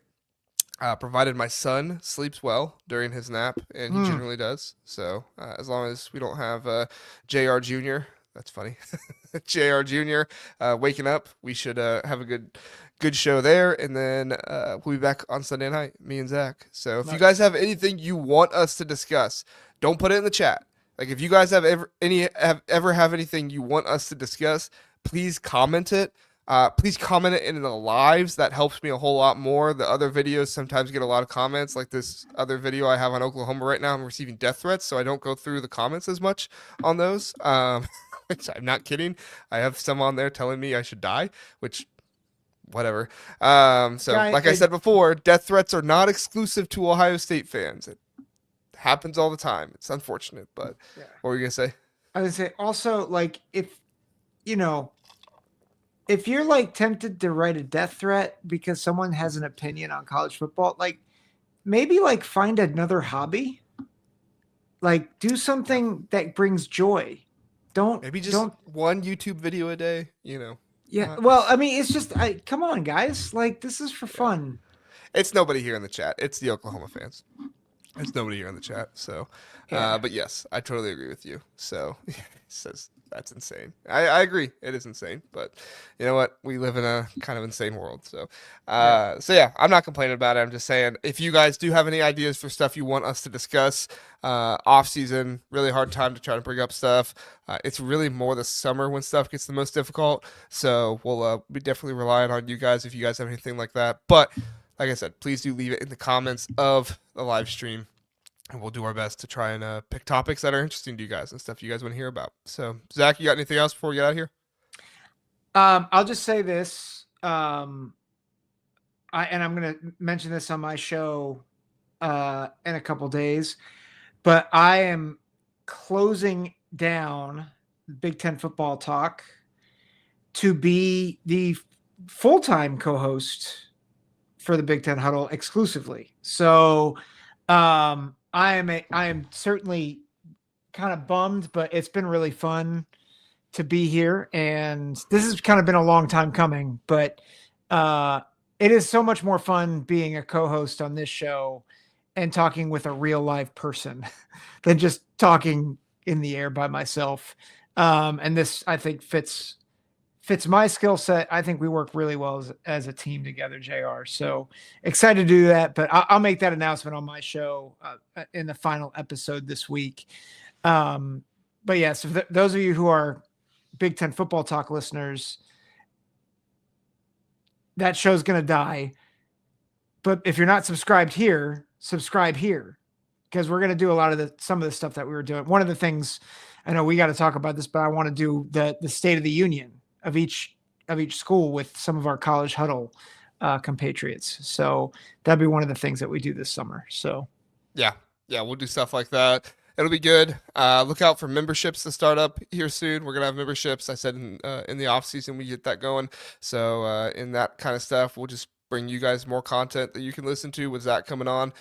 Provided my son sleeps well during his nap, and he generally does. So as long as we don't have JR Jr., that's funny. JR Jr. Waking up, we should have a good show there, and then we'll be back on Sunday night, me and Zach. So if you guys have anything you want us to discuss, don't put it in the chat. Like if you guys have ever have anything you want us to discuss, please comment it. Please comment it in the lives. That helps me a whole lot more. The other videos sometimes get a lot of comments, like this other video I have on Oklahoma right now. I'm receiving death threats, so I don't go through the comments as much on those. Which I'm not kidding. I have some on there telling me I should die, which whatever. Like I said before, death threats are not exclusive to Ohio State fans. It happens all the time. It's unfortunate, but what were you gonna say? I would say also, like, if you're like tempted to write a death threat because someone has an opinion on college football, like maybe like find another hobby, like do something that brings joy. Don't one YouTube video a day, Yeah. Well, I mean, it's just, come on, guys. Like, this is for fun. It's nobody here in the chat. It's the Oklahoma fans. It's nobody here in the chat. So, but yes, I totally agree with you. So, says that's insane. I agree. It is insane. But you know what? We live in a kind of insane world. So, I'm not complaining about it. I'm just saying, if you guys do have any ideas for stuff you want us to discuss, off season, really hard time to try to bring up stuff. It's really more the summer when stuff gets the most difficult. So we'll be definitely relying on you guys if you guys have anything like that. But like I said, please do leave it in the comments of the live stream, and we'll do our best to try and pick topics that are interesting to you guys and stuff you guys want to hear about. So, Zach, you got anything else before we get out of here? I'll just say this, and I'm going to mention this on my show in a couple days, but I am closing down Big Ten Football Talk to be the full-time co-host for the Big Ten Huddle exclusively. So I am certainly kind of bummed, but it's been really fun to be here. And this has kind of been a long time coming, but it is so much more fun being a co-host on this show and talking with a real live person than just talking in the air by myself. And this, I think, fits my skill set. I think we work really well as a team together, JR. So excited to do that, but I'll make that announcement on my show in the final episode this week. But yeah, so those of you who are Big Ten Football Talk listeners, that show's going to die. But if you're not subscribed here, subscribe here, because we're going to do a lot of some of the stuff that we were doing. One of the things, I know we got to talk about this, but I want to do the State of the Union of each school with some of our college huddle compatriots. So that'd be one of the things that we do this summer. So yeah, we'll do stuff like that. It'll be good. Look out for memberships to start up here soon. We're gonna have memberships. I said in the off season we get that going. So in that kind of stuff, we'll just bring you guys more content that you can listen to with Zach coming on.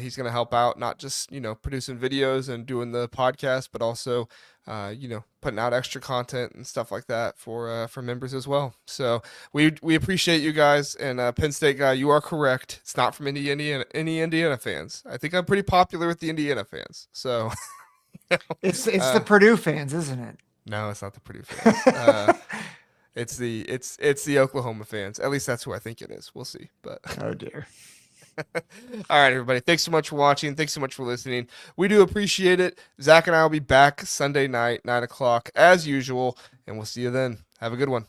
He's going to help out, not just, producing videos and doing the podcast, but also, putting out extra content and stuff like that for members as well. So we appreciate you guys. And Penn State guy, you are correct. It's not from any Indiana fans. I think I'm pretty popular with the Indiana fans. So it's the Purdue fans, isn't it? No, it's not the Purdue fans. It's the Oklahoma fans. At least that's who I think it is. We'll see. But oh dear. All right, everybody. Thanks so much for watching. Thanks so much for listening. We do appreciate it. Zach and I will be back Sunday night, 9 o'clock, as usual, and we'll see you then. Have a good one.